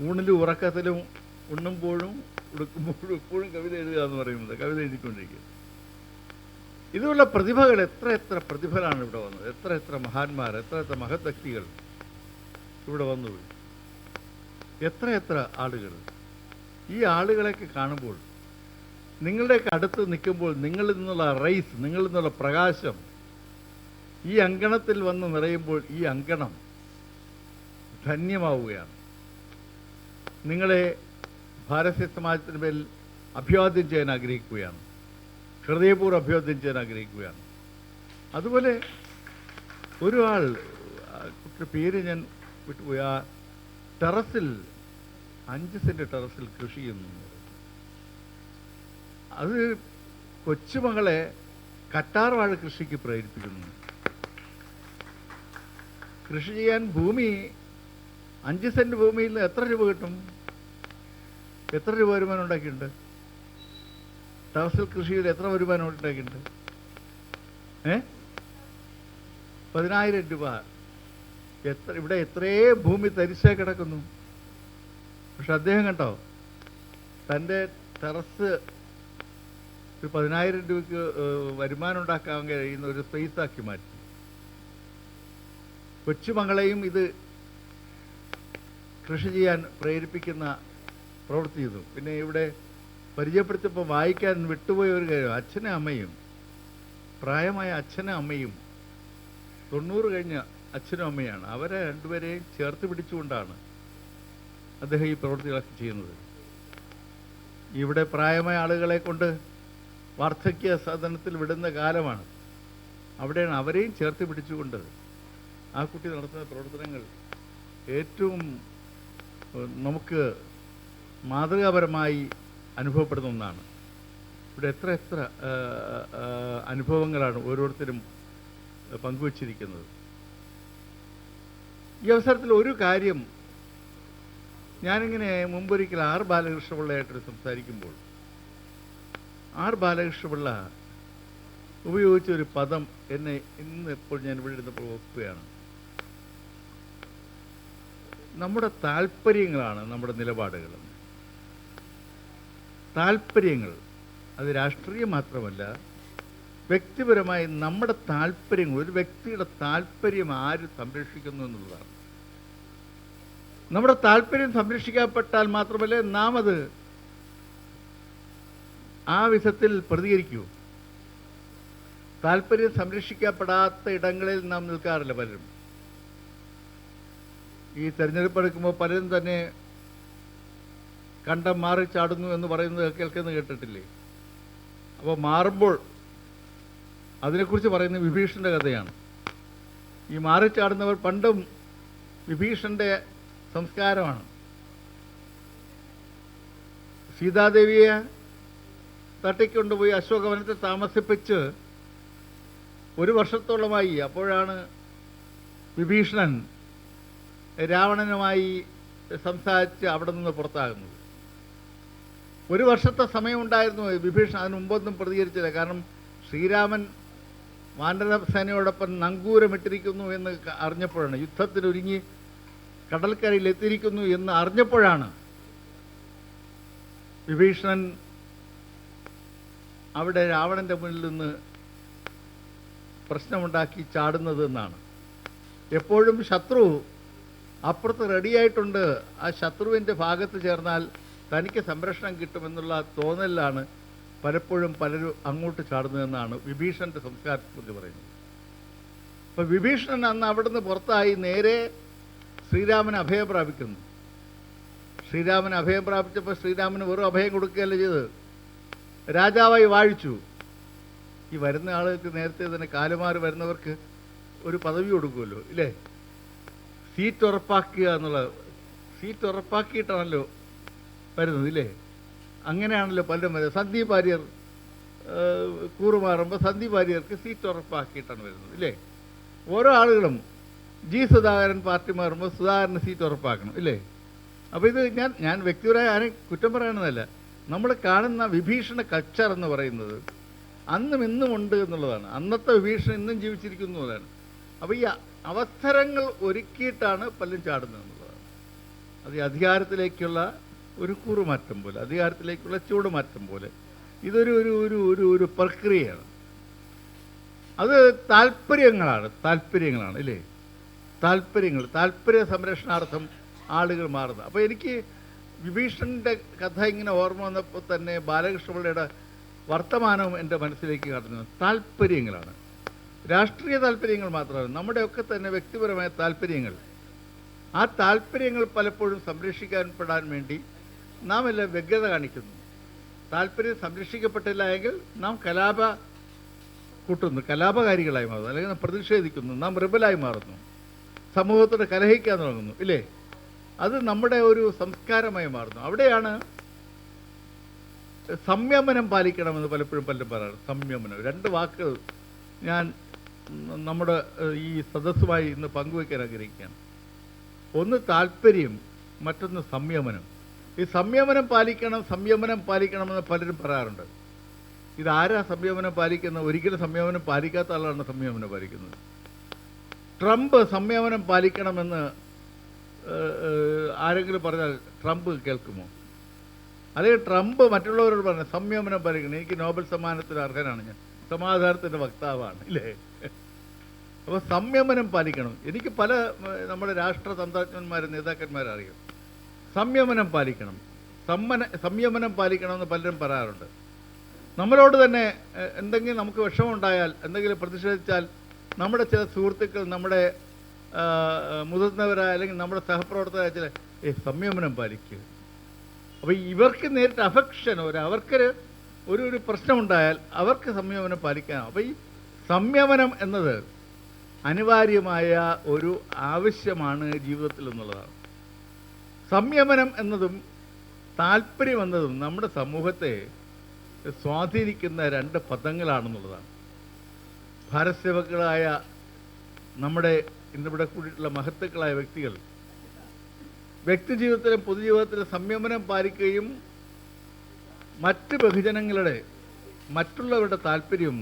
ഊണിലും ഉറക്കത്തിലും ഉണ്ണുമ്പോഴും ഉടുക്കുമ്പോഴും എപ്പോഴും കവിത എഴുതുക എന്ന് പറയുന്നത്, കവിത എഴുതിക്കൊണ്ടിരിക്കുക. ഇതുള്ള പ്രതിഭകൾ എത്ര പ്രതിഭകളാണ് ഇവിടെ വന്നത്. എത്ര മഹാന്മാർ, എത്ര മഹത് വ്യക്തികൾ ഇവിടെ വന്നുപോയി. എത്ര ആളുകൾ. ഈ ആളുകളെയൊക്കെ കാണുമ്പോൾ, നിങ്ങളുടെയൊക്കെ അടുത്ത് നിൽക്കുമ്പോൾ, നിങ്ങളിൽ നിന്നുള്ള റൈസ്, നിങ്ങളിൽ നിന്നുള്ള പ്രകാശം ഈ അങ്കണത്തിൽ വന്ന് നിറയുമ്പോൾ ഈ അങ്കണം ധന്യമാവുകയാണ്. നിങ്ങളെ ഭാരതീയ സമാജത്തിന് മേൽ അഭിവാദ്യം ചെയ്യാൻ ആഗ്രഹിക്കുകയാണ്. ഹൃദയപൂർവ്വം അഭിവാദ്യം ചെയ്യാൻ ആഗ്രഹിക്കുകയാണ്. അതുപോലെ ഒരാൾ, കുട്ടിയുടെ പേര് ഞാൻ വിട്ടുപോയി, ആ ടെറസിൽ 5 സെൻറ്റ് ടെറസിൽ കൃഷി ചെയ്യുന്നു. അത് കൊച്ചുമകളെ കറ്റാർ വാഴ കൃഷിക്ക് പ്രേരിപ്പിക്കുന്നു. കൃഷി ചെയ്യാൻ ഭൂമി 5 സെൻറ്റ് ഭൂമിയിൽ നിന്ന് എത്ര രൂപ കിട്ടും? എത്ര രൂപ വരുമാനം ഉണ്ടാക്കിയിട്ടുണ്ട്? ടെറസിൽ കൃഷിയിൽ എത്ര വരുമാനം ഉണ്ടാക്കിയിട്ടുണ്ട്? 10,000 രൂപ. ഇവിടെ എത്രയേ ഭൂമി തരിശേ കിടക്കുന്നു. പക്ഷെ അദ്ദേഹം കണ്ടോ, തൻ്റെ ടെറസ് ഒരു 10,000 രൂപയ്ക്ക് വരുമാനം ഉണ്ടാക്കാൻ കഴിയുന്ന ഒരു സ്പേസാക്കി മാറ്റി. കൊച്ചുമകളെയും ഇത് കൃഷി ചെയ്യാൻ പ്രേരിപ്പിക്കുന്ന പ്രവൃത്തി ചെയ്തു. പിന്നെ ഇവിടെ പരിചയപ്പെടുത്തിയപ്പോൾ വായിക്കാൻ വിട്ടുപോയ ഒരു കാര്യം, അച്ഛനും അമ്മയും, പ്രായമായ അച്ഛനും അമ്മയും, 90 കഴിഞ്ഞ അച്ഛനും അമ്മയാണ്. അവരെ രണ്ടുപേരെയും ചേർത്ത് പിടിച്ചുകൊണ്ടാണ് അദ്ദേഹം ഈ പ്രവൃത്തികളൊക്കെ ചെയ്യുന്നത്. ഇവിടെ പ്രായമായ ആളുകളെ കൊണ്ട് വാർദ്ധക്യ സദനത്തിൽ വിടുന്ന കാലമാണ്. അവിടെയാണ് അവരെയും ചേർത്ത് പിടിച്ചുകൊണ്ട് ആ കുട്ടി നടത്തുന്ന പ്രവർത്തനങ്ങൾ ഏറ്റവും നമുക്ക് മാതൃകാപരമായി അനുഭവപ്പെടുന്ന ഒന്നാണ്. ഇവിടെ എത്ര അനുഭവങ്ങളാണ് ഓരോരുത്തരും പങ്കുവച്ചിരിക്കുന്നത്. ഈ അവസരത്തിൽ ഒരു കാര്യം ഞാനിങ്ങനെ മുമ്പൊരിക്കൽ ആർ ബാലകൃഷ്ണപിള്ളയായിട്ട് സംസാരിക്കുമ്പോൾ ആർ ബാലകൃഷ്ണപിള്ള ഉപയോഗിച്ച ഒരു പദം എന്നെ ഇന്ന് എപ്പോൾ ഞാൻ ഇവിടെ ഇരുന്നപ്പോൾ ഓർക്കുകയാണ്. നമ്മുടെ താല്പര്യങ്ങളാണ് നമ്മുടെ നിലപാടുകൾ. താല്പര്യങ്ങൾ അത് രാഷ്ട്രീയം മാത്രമല്ല, വ്യക്തിപരമായി നമ്മുടെ താല്പര്യങ്ങൾ, ഒരു വ്യക്തിയുടെ താല്പര്യം ആര് സംരക്ഷിക്കുന്നു എന്നുള്ളതാണ്. നമ്മുടെ താല്പര്യം സംരക്ഷിക്കപ്പെട്ടാൽ മാത്രമല്ലേ നാം അത് ആ വിധത്തിൽ പ്രതികരിക്കൂ. താല്പര്യം സംരക്ഷിക്കപ്പെടാത്ത ഇടങ്ങളിൽ നാം നിൽക്കാറില്ല പലരും. ഈ തെരഞ്ഞെടുപ്പ് എടുക്കുമ്പോൾ പലരും തന്നെ കണ്ടം മാറി ചാടുന്നു എന്ന് പറയുന്നത് കേൾക്കുന്നത് കേട്ടിട്ടില്ലേ? അപ്പോൾ മാറുമ്പോൾ അതിനെക്കുറിച്ച് പറയുന്നത് വിഭീഷണൻ്റെ കഥയാണ്. ഈ മാറിച്ചാടുന്നവർ പണ്ടും വിഭീഷണൻ്റെ സംസ്കാരമാണ്. സീതാദേവിയെ തട്ടിക്കൊണ്ടുപോയി അശോകവനത്തിൽ താമസിപ്പിച്ച് 1 വർഷത്തോളമായി. അപ്പോഴാണ് വിഭീഷണൻ രാവണനുമായി സംസാരിച്ച് അവിടെ നിന്ന് പുറത്താകുന്നത്. 1 വർഷത്തെ സമയമുണ്ടായിരുന്നു വിഭീഷണൻ. അതിന് മുമ്പൊന്നും പ്രതികരിച്ചില്ല. കാരണം ശ്രീരാമൻ വാനരസേനയോടൊപ്പം നങ്കൂരമിട്ടിരിക്കുന്നു എന്ന് അറിഞ്ഞപ്പോഴാണ്, യുദ്ധത്തിനൊരുങ്ങി കടൽക്കരയിൽ എത്തിയിരിക്കുന്നു എന്ന് അറിഞ്ഞപ്പോഴാണ് വിഭീഷണൻ അവിടെ രാവണൻ്റെ മുന്നിൽ നിന്ന് പ്രശ്നമുണ്ടാക്കി ചാടുന്നത് എന്നാണ്. എപ്പോഴും ശത്രു അപ്പുറത്ത് റെഡിയായിട്ടുണ്ട്, ആ ശത്രുവിൻ്റെ ഭാഗത്ത് ചേർന്നാൽ തനിക്ക് സംരക്ഷണം കിട്ടുമെന്നുള്ള തോന്നലിലാണ് പലപ്പോഴും പലരും അങ്ങോട്ട് ചാടുന്നതെന്നാണ് വിഭീഷണൻ്റെ സംസ്കാരത്തെക്കുറിച്ച് പറയുന്നത്. അപ്പോൾ വിഭീഷണൻ അന്ന് അവിടുന്ന് പുറത്തായി നേരെ ശ്രീരാമന് അഭയം പ്രാപിക്കുന്നു. ശ്രീരാമന് അഭയം പ്രാപിച്ചപ്പോൾ ശ്രീരാമന് വെറും അഭയം കൊടുക്കുകയല്ല ചെയ്തത്, രാജാവായി വാഴിച്ചു. ഈ വരുന്ന ആളുകൾക്ക് നേരത്തെ തന്നെ കാലുമാറി വരുന്നവർക്ക് ഒരു പദവി കൊടുക്കുമല്ലോ ഇല്ലേ? സീറ്റ് ഉറപ്പാക്കുക എന്നുള്ളത്. സീറ്റ് ഉറപ്പാക്കിയിട്ടാണല്ലോ വരുന്നത് ഇല്ലേ? അങ്ങനെയാണല്ലോ പലരും വരുന്നത്. സന്ദീപ് വാര്യർ കൂറുമാറുമ്പോൾ സന്ദീപ് വാര്യർക്ക് സീറ്റ് ഉറപ്പാക്കിയിട്ടാണ് വരുന്നത് ഇല്ലേ? ഓരോ ആളുകളും ജി സുധാകരൻ പാർട്ടി മാറുമ്പോൾ സുധാകരന് സീറ്റ് ഉറപ്പാക്കണം ഇല്ലേ? അപ്പോൾ ഇത് ഞാൻ വ്യക്തിപരമായി ആരെയും കുറ്റം പറയണമെന്നല്ല, നമ്മൾ കാണുന്ന വിഭീഷണ കൾച്ചർ എന്ന് പറയുന്നത് അന്നും ഇന്നും ഉണ്ട് എന്നുള്ളതാണ്. അന്നത്തെ വിഭീഷണൻ ഇന്നും ജീവിച്ചിരിക്കുന്നു എന്നുള്ളതാണ്. അപ്പോൾ ഈ അവസരങ്ങൾ ഒരുക്കിയിട്ടാണ് പലരും ചാടുന്നത് എന്നുള്ളതാണ്. അത് ഈ അധികാരത്തിലേക്കുള്ള ഒരു കൂറുമാറ്റം പോലെ, അധികാരത്തിലേക്കുള്ള ചൂടുമാറ്റം പോലെ ഇതൊരു ഒരു ഒരു ഒരു ഒരു പ്രക്രിയയാണ്. അത് താല്പര്യങ്ങളാണ് ഇല്ലേ? താല്പര്യ സംരക്ഷണാർത്ഥം ആളുകൾ മാറുന്നത്. അപ്പോൾ എനിക്ക് വിഭീഷണൻ്റെ കഥ ഇങ്ങനെ ഓർമ്മ വന്നപ്പോൾ തന്നെ ബാലകൃഷ്ണപിള്ളയുടെ വർത്തമാനവും എൻ്റെ മനസ്സിലേക്ക് കടന്നു. താല്പര്യങ്ങളാണ്, രാഷ്ട്രീയ താല്പര്യങ്ങൾ മാത്രമല്ല, നമ്മുടെയൊക്കെ തന്നെ വ്യക്തിപരമായ താല്പര്യങ്ങൾ. ആ താല്പര്യങ്ങൾ പലപ്പോഴും സംരക്ഷിക്കപ്പെടാൻ വേണ്ടി നാം എല്ലാം വ്യഗ്രത കാണിക്കുന്നു. താല്പര്യം സംരക്ഷിക്കപ്പെട്ടില്ല എങ്കിൽ നാം കലാപകാരികളായി മാറുന്നു, അല്ലെങ്കിൽ നാം പ്രതിഷേധിക്കുന്നു, നാം റിബലായി മാറുന്നു, സമൂഹത്തോട് കലഹിക്കാൻ തുടങ്ങുന്നു ഇല്ലേ? അത് നമ്മുടെ ഒരു സംസ്കാരമായി മാറുന്നു. അവിടെയാണ് സംയമനം പാലിക്കണമെന്ന് പലപ്പോഴും പലരും പറയാറ്. സംയമനം, 2 വാക്കുകൾ ഞാൻ നമ്മുടെ ഈ സദസ്സുമായി ഇന്ന് പങ്കുവയ്ക്കാൻ ആഗ്രഹിക്കുകയാണ്. ഒന്ന് താല്പര്യം, മറ്റൊന്ന് സംയമനം. ഈ സംയമനം പാലിക്കണമെന്ന് പലരും പറയാറുണ്ട്. ഇതാരാ സംയമനം പാലിക്കുന്നത്? ഒരിക്കലും സംയമനം പാലിക്കാത്ത ആളാണ് സംയമനം പാലിക്കുന്നത്. ട്രംപ് സംയമനം പാലിക്കണമെന്ന് ആരെങ്കിലും പറഞ്ഞാൽ ട്രംപ് കേൾക്കുമോ? അല്ലെങ്കിൽ ട്രംപ് മറ്റുള്ളവരോട് പറഞ്ഞു സംയമനം പാലിക്കണം, എനിക്ക് നോബൽ സമ്മാനത്തിന് അർഹനാണ്, ഞാൻ സമാധാനത്തിൻ്റെ വക്താവാണ് ഇല്ലേ? അപ്പോൾ സംയമനം പാലിക്കണം. എനിക്ക് പല നമ്മുടെ രാഷ്ട്രതന്ത്രജ്ഞന്മാരും നേതാക്കന്മാരറിയാം. സംയമനം പാലിക്കണം എന്ന് പലരും പറയാറുണ്ട്. നമ്മളോട് തന്നെ എന്തെങ്കിലും നമുക്ക് വിഷമമുണ്ടായാൽ, എന്തെങ്കിലും പ്രതിഷേധിച്ചാൽ നമ്മുടെ ചില സുഹൃത്തുക്കൾ, നമ്മുടെ മുതിർന്നവരായ അല്ലെങ്കിൽ നമ്മുടെ സഹപ്രവർത്തകരായ ചില സംയമനം പാലിക്കുക. അപ്പോൾ ഇവർക്ക് നേരിട്ട് അഫക്ഷൻ, അവർക്ക് ഒരു പ്രശ്നമുണ്ടായാൽ അവർക്ക് സംയമനം പാലിക്കാനാവും. അപ്പോൾ ഈ സംയമനം എന്നത് അനിവാര്യമായ ഒരു ആവശ്യമാണ് ജീവിതത്തിൽ എന്നുള്ളതാണ്. സംയമനം എന്നതും താല്പര്യം എന്നതും നമ്മുടെ സമൂഹത്തെ സ്വാധീനിക്കുന്ന രണ്ട് പദങ്ങളാണെന്നുള്ളതാണ്. ഭാരത് സേവകളായ നമ്മുടെ ഇന്നിവിടെ കൂടിയിട്ടുള്ള മഹത്തുക്കളായ വ്യക്തികൾ വ്യക്തിജീവിതത്തിലും പൊതുജീവിതത്തിലും സംയമനം പാലിക്കുകയും മറ്റ് ബഹുജനങ്ങളുടെ മറ്റുള്ളവരുടെ താല്പര്യം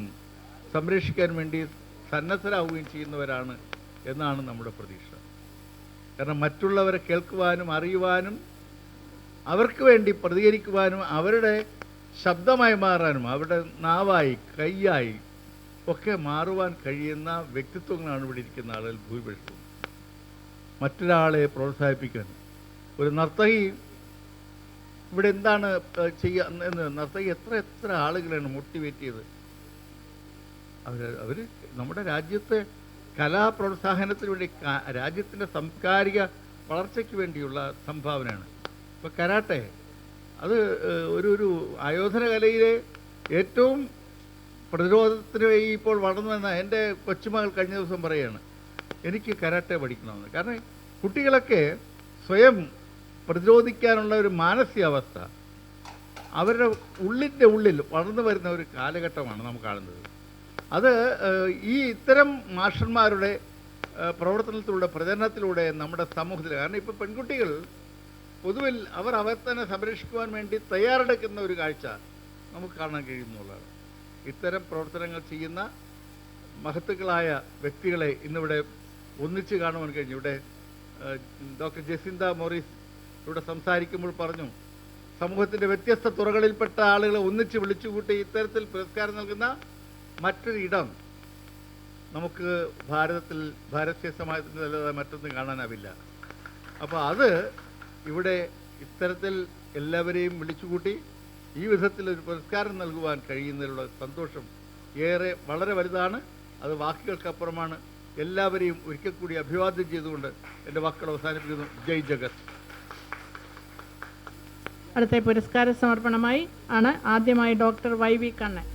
സംരക്ഷിക്കാൻ വേണ്ടി സന്നദ്ധരാകുകയും ചെയ്യുന്നവരാണ് എന്നാണ് നമ്മുടെ പ്രതീക്ഷ. കാരണം മറ്റുള്ളവരെ കേൾക്കുവാനും അറിയുവാനും അവർക്ക് വേണ്ടി പ്രതികരിക്കുവാനും അവരുടെ ശബ്ദമായി മാറാനും അവരുടെ നാവായി കൈയായി ഒക്കെ മാറുവാൻ കഴിയുന്ന വ്യക്തിത്വങ്ങളാണ് ഇവിടെ ഇരിക്കുന്ന ആളുകൾ ഭൂരിപക്ഷവും. മറ്റൊരാളെ പ്രോത്സാഹിപ്പിക്കാൻ ഒരു നർത്തകി ഇവിടെ എന്താണ് ചെയ്യുക എന്ന് നർത്തകി എത്ര ആളുകളാണ് മോട്ടിവേറ്റ് ചെയ്ത് അവർ നമ്മുടെ രാജ്യത്തെ കലാപ്രോത്സാഹനത്തിന് വേണ്ടി രാജ്യത്തിൻ്റെ സാംസ്കാരിക വളർച്ചയ്ക്ക് വേണ്ടിയുള്ള സംഭാവനയാണ്. ഇപ്പോൾ കരാട്ടെ അത് ഒരു ആയോധന കലയിലെ ഏറ്റവും പ്രതിരോധത്തിന് ഇപ്പോൾ വളർന്നു വന്ന എൻ്റെ കൊച്ചുമകൾ കഴിഞ്ഞ ദിവസം പറയുകയാണ് എനിക്ക് കരാട്ടെ പഠിക്കണമെന്ന്. കാരണം കുട്ടികളൊക്കെ സ്വയം പ്രതിരോധിക്കാനുള്ള ഒരു മാനസികാവസ്ഥ അവരുടെ ഉള്ളിൽ വളർന്നു വരുന്ന ഒരു കാലഘട്ടമാണ് നമുക്ക് കാണുന്നത്. അത് ഇത്തരം മാഷന്മാരുടെ പ്രവർത്തനത്തിലൂടെ പ്രചരണത്തിലൂടെ നമ്മുടെ സമൂഹത്തിൽ, കാരണം ഇപ്പോൾ പെൺകുട്ടികൾ പൊതുവിൽ അവർ തന്നെ സംരക്ഷിക്കുവാൻ വേണ്ടി തയ്യാറെടുക്കുന്ന ഒരു കാഴ്ച നമുക്ക് കാണാൻ കഴിയുന്നുള്ളതാണ്. ഇത്തരം പ്രവർത്തനങ്ങൾ ചെയ്യുന്ന മഹത്തുക്കളായ വ്യക്തികളെ ഇന്നിവിടെ ഒന്നിച്ച് കാണുവാൻ കഴിഞ്ഞു. ഇവിടെ ഡോക്ടർ ജെസിന്ത മോറിസ് ഇവിടെ സംസാരിക്കുമ്പോൾ പറഞ്ഞു, സമൂഹത്തിൻ്റെ വ്യത്യസ്ത തുറകളിൽപ്പെട്ട ആളുകളെ ഒന്നിച്ച് വിളിച്ചുകൂട്ടി ഇത്തരത്തിൽ പുരസ്കാരം നൽകുന്ന മറ്റൊരു ഇടം നമുക്ക് ഭാരതീയ സമാജത്തിൻ്റെ അല്ലാതെ മറ്റൊന്നും കാണാനാവില്ല. അപ്പോൾ അത് ഇവിടെ ഇത്തരത്തിൽ എല്ലാവരെയും വിളിച്ചുകൂട്ടി ഈ വിധത്തിൽ ഒരു പുരസ്കാരം നൽകുവാൻ കഴിയുന്നതിലുള്ള സന്തോഷം വളരെ വലുതാണ്. അത് വാക്കുകൾക്കപ്പുറമാണ്. എല്ലാവരെയും ഒരിക്കൽ കൂടി അഭിവാദ്യം ചെയ്തുകൊണ്ട് എൻ്റെ വാക്കുകൾ അവസാനിപ്പിക്കുന്നു. ജയ് ജഗത്. അടുത്ത പുരസ്കാര സമർപ്പണമായി ആണ് ആദ്യമായി doctor YV Kannan.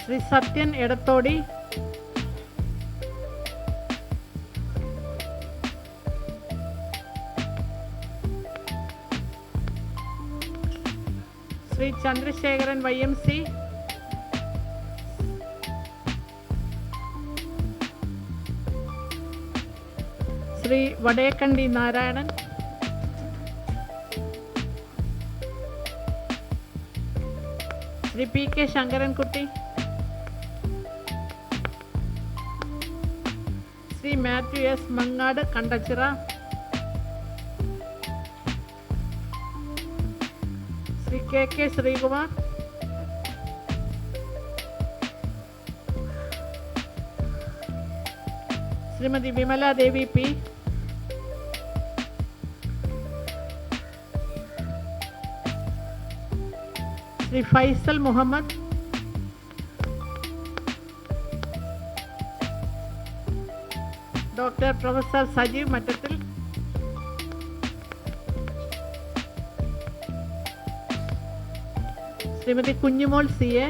Shri Sathyan Edathodi, Shri Chandrasekharan YMC, Shri Vadekkandi Narayanan, Shri PK Sankarankutty, Shri Mathew S Mangad Kandachira, Shri KK Sreekumar, Shrimati Vimala Devi P, Shri Faisal Muhammad, doctor professor Sajeev Mattathil, Shrimati Kunjumol CA,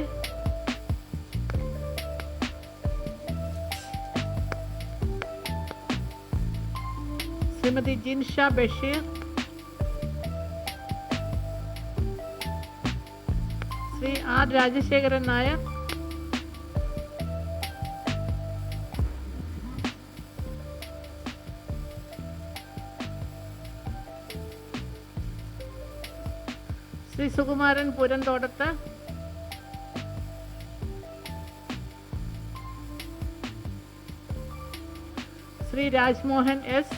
Shrimati Jinsha Basheer, Shri R Rajasekharan Nair, Shri Sukumaran Puranthodath, Shri Rajmohan S,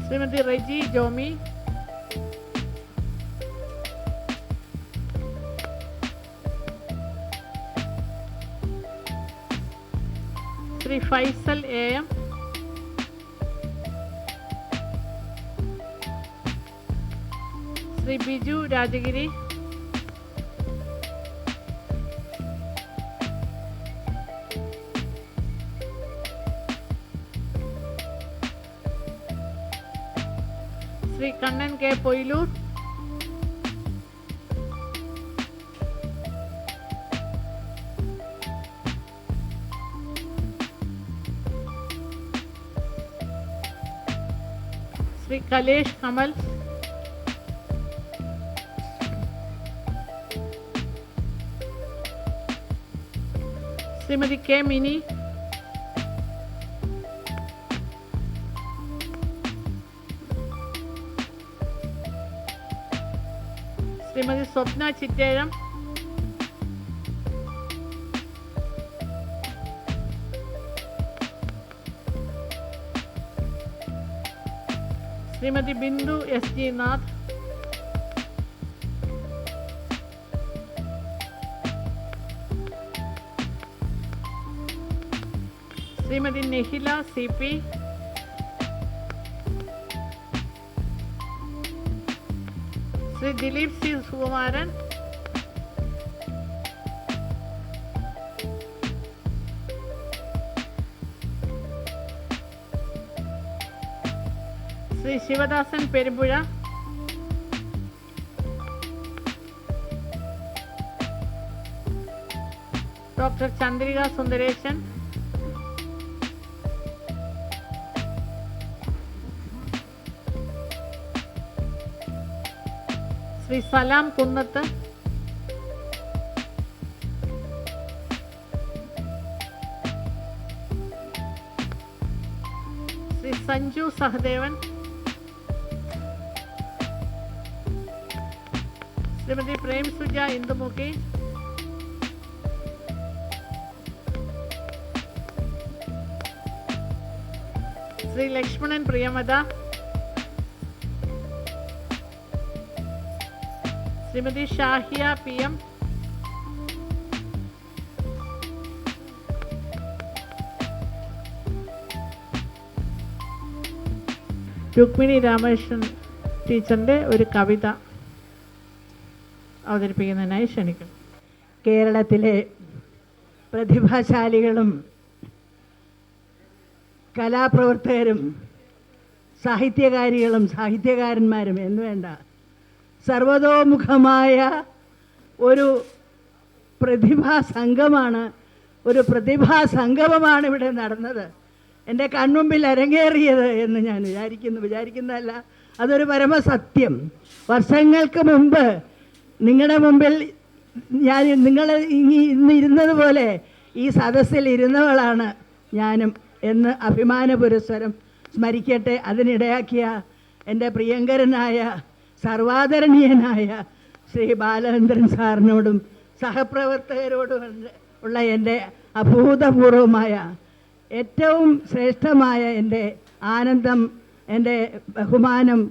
Shrimati Reji Jomy, Shri Faisal AM, Shri Biju Rajagiri, Shri Kannan K Poyilur, Shri Kalesh Kamal, Shrimati K Mini, Shrimati Swapna Chittezham, Shrimati Bindu S G Nath, Shrimati Nihila C P, Shri Dileep C Sukumaran, Shri Sivadasan Perumpuzha, doctor Chandrika Sundaresan, Shri Salam Kunnath, Shri Sanju Sahadevan, Shrimati Prem Suja Indumukhi, Shri Lakshmanan Priyamatha, Shrimati Shahiya P M, Rukmini Ramakrishnan ടീച്ചറിൻ്റെ ഒരു കവിത അവതരിപ്പിക്കുന്നതിനായി ക്ഷണിക്കുന്നു. കേരളത്തിലെ പ്രതിഭാശാലികളും കലാപ്രവർത്തകരും സാഹിത്യകാരികളും സാഹിത്യകാരന്മാരും എന്ന് വേണ്ട സർവതോമുഖമായ ഒരു പ്രതിഭാസംഗമമാണ് ഇവിടെ നടന്നത്. എൻ്റെ കൺമുമ്പിൽ അരങ്ങേറിയത് എന്ന് ഞാൻ വിചാരിക്കുന്നതല്ല, അതൊരു പരമസത്യം. വർഷങ്ങൾക്ക് മുമ്പ് നിങ്ങളുടെ മുമ്പിൽ നിങ്ങൾ ഇന്ന് ഇരുന്നത് പോലെ ഈ സദസ്സിൽ ഇരുന്നവളാണ് ഞാനും എന്ന് അഭിമാനപുരസ്സരം സ്മരിക്കട്ടെ. അതിനിടയാക്കിയ എൻ്റെ പ്രിയങ്കരനായ സർവാദരണീയനായ ശ്രീ ബാലചന്ദ്രൻ സാറിനോടും സഹപ്രവർത്തകരോടും ഉള്ള എൻ്റെ അഭൂതപൂർവമായ ഏറ്റവും ശ്രേഷ്ഠമായ എൻ്റെ ആനന്ദം, എൻ്റെ ബഹുമാനം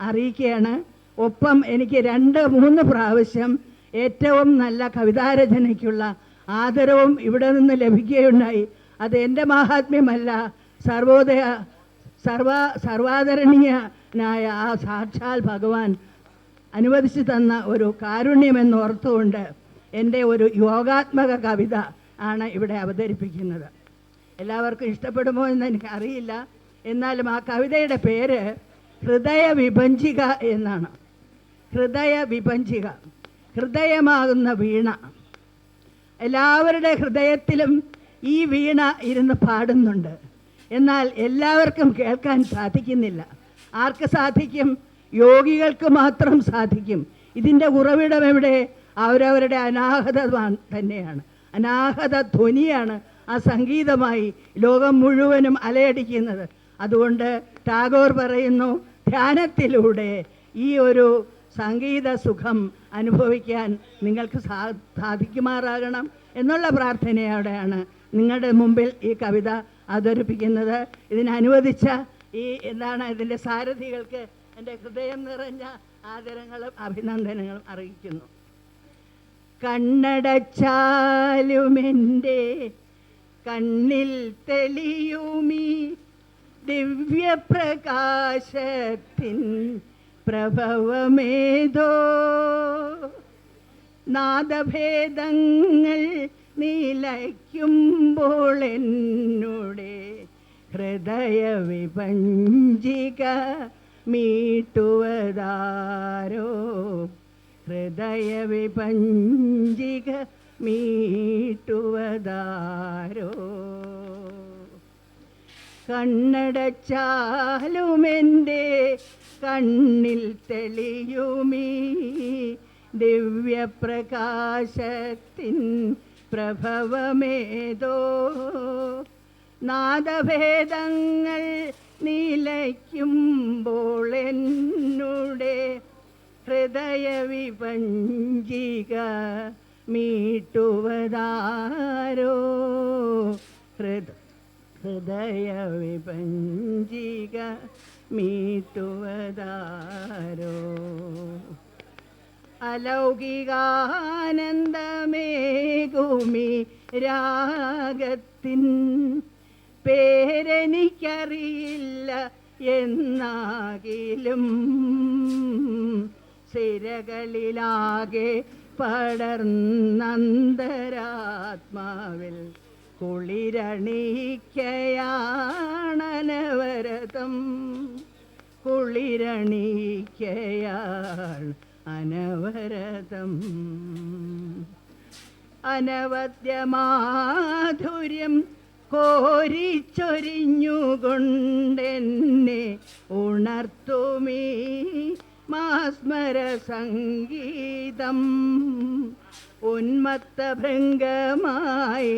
അറിയിക്കുകയാണ്. ഒപ്പം എനിക്ക് 2-3 പ്രാവശ്യം ഏറ്റവും നല്ല കവിതാരചനയ്ക്കുള്ള ആദരവും ഇവിടെ നിന്ന് ലഭിക്കുകയുണ്ടായി. അത് എൻ്റെ മാഹാത്മ്യമല്ല, സർവാദരണീയനായ ആ സാക്ഷാൽ ഭഗവാൻ അനുവദിച്ചു തന്ന ഒരു കാരുണ്യമെന്നോർത്തുകൊണ്ട് എൻ്റെ ഒരു യോഗാത്മക കവിത ആണ് ഇവിടെ അവതരിപ്പിക്കുന്നത്. എല്ലാവർക്കും ഇഷ്ടപ്പെടുമോ എന്ന് എനിക്കറിയില്ല. എന്നാലും ആ കവിതയുടെ പേര് ഹൃദയവിഭജിക എന്നാണ്. ഹൃദയവിഭജിക, ഹൃദയമാകുന്ന വീണ. എല്ലാവരുടെ ഹൃദയത്തിലും ഈ വീണ ഇരുന്ന് പാടുന്നുണ്ട്. എന്നാൽ എല്ലാവർക്കും കേൾക്കാൻ സാധിക്കുന്നില്ല. ആർക്ക് സാധിക്കും? യോഗികൾക്ക് മാത്രം സാധിക്കും. ഇതിൻ്റെ ഉറവിടം എവിടെ? അവരവരുടെ അനാഹത തന്നെയാണ്. അനാഹത ധ്വനിയാണ് ആ സംഗീതമായി ലോകം മുഴുവനും അലയടിക്കുന്നത്. അതുകൊണ്ട് ടാഗോർ പറയുന്നു, ധ്യാനത്തിലൂടെ ഈ ഒരു സംഗീത സുഖം അനുഭവിക്കാൻ നിങ്ങൾക്ക് സാധിക്കുമാറാകണം എന്നുള്ള പ്രാർത്ഥനയോടെയാണ് നിങ്ങളുടെ മുമ്പിൽ ഈ കവിത അവതരിപ്പിക്കുന്നത്. ഇതിനനുവദിച്ച ഇതിൻ്റെ സാരഥികൾക്ക് എൻ്റെ ഹൃദയം നിറഞ്ഞ ആദരങ്ങളും അഭിനന്ദനങ്ങളും അറിയിക്കുന്നു. കണ്ണടച്ചാലുമെൻ്റെ കണ്ണിൽ തെളിയുമീ ദിവ്യപ്രകാശത്തിൻ പ്രഭവമേതോ, നാദഭേദങ്ങൾ നിലയ്ക്കുമ്പോൾ എന്നോടെ ഹൃദയവിഭജിക മീട്ടുവതാരോ, ഹൃദയവിഭജിക മീട്ടുവതാരോ. കണ്ണടച്ചാലുമെൻ്റെ കണ്ണിൽ തെളിയുമീ ദിവ്യപ്രകാശത്തിൻ പ്രഭവമേതോ നാദഭേദങ്ങൾ നിലയ്ക്കുമ്പോൾ എന്നുടെ ഹൃദയവിപഞ്ചിക മീട്ടുവതാരോ ഹൃദയവിപഞ്ചിക മീട്ടുവതാരോ അലൗകികാനന്ദമേകുമി രാഗത്തിൻ പേരെനിക്കറിയില്ല എന്നാകിലും സിരകളിലാകെ പടർന്നന്തരാത്മാവിൽ കുളിരണിക്കയാണനവരതം കുളിരണിക്കയാണ് അനവരതം അനവദ്യമാധുര്യം കോരിച്ചൊരിഞ്ഞുകൊണ്ടെന്നെ ഉണർത്തുമീ മാസ്മര സംഗീതം ഉന്മത്തഭൃംഗമായി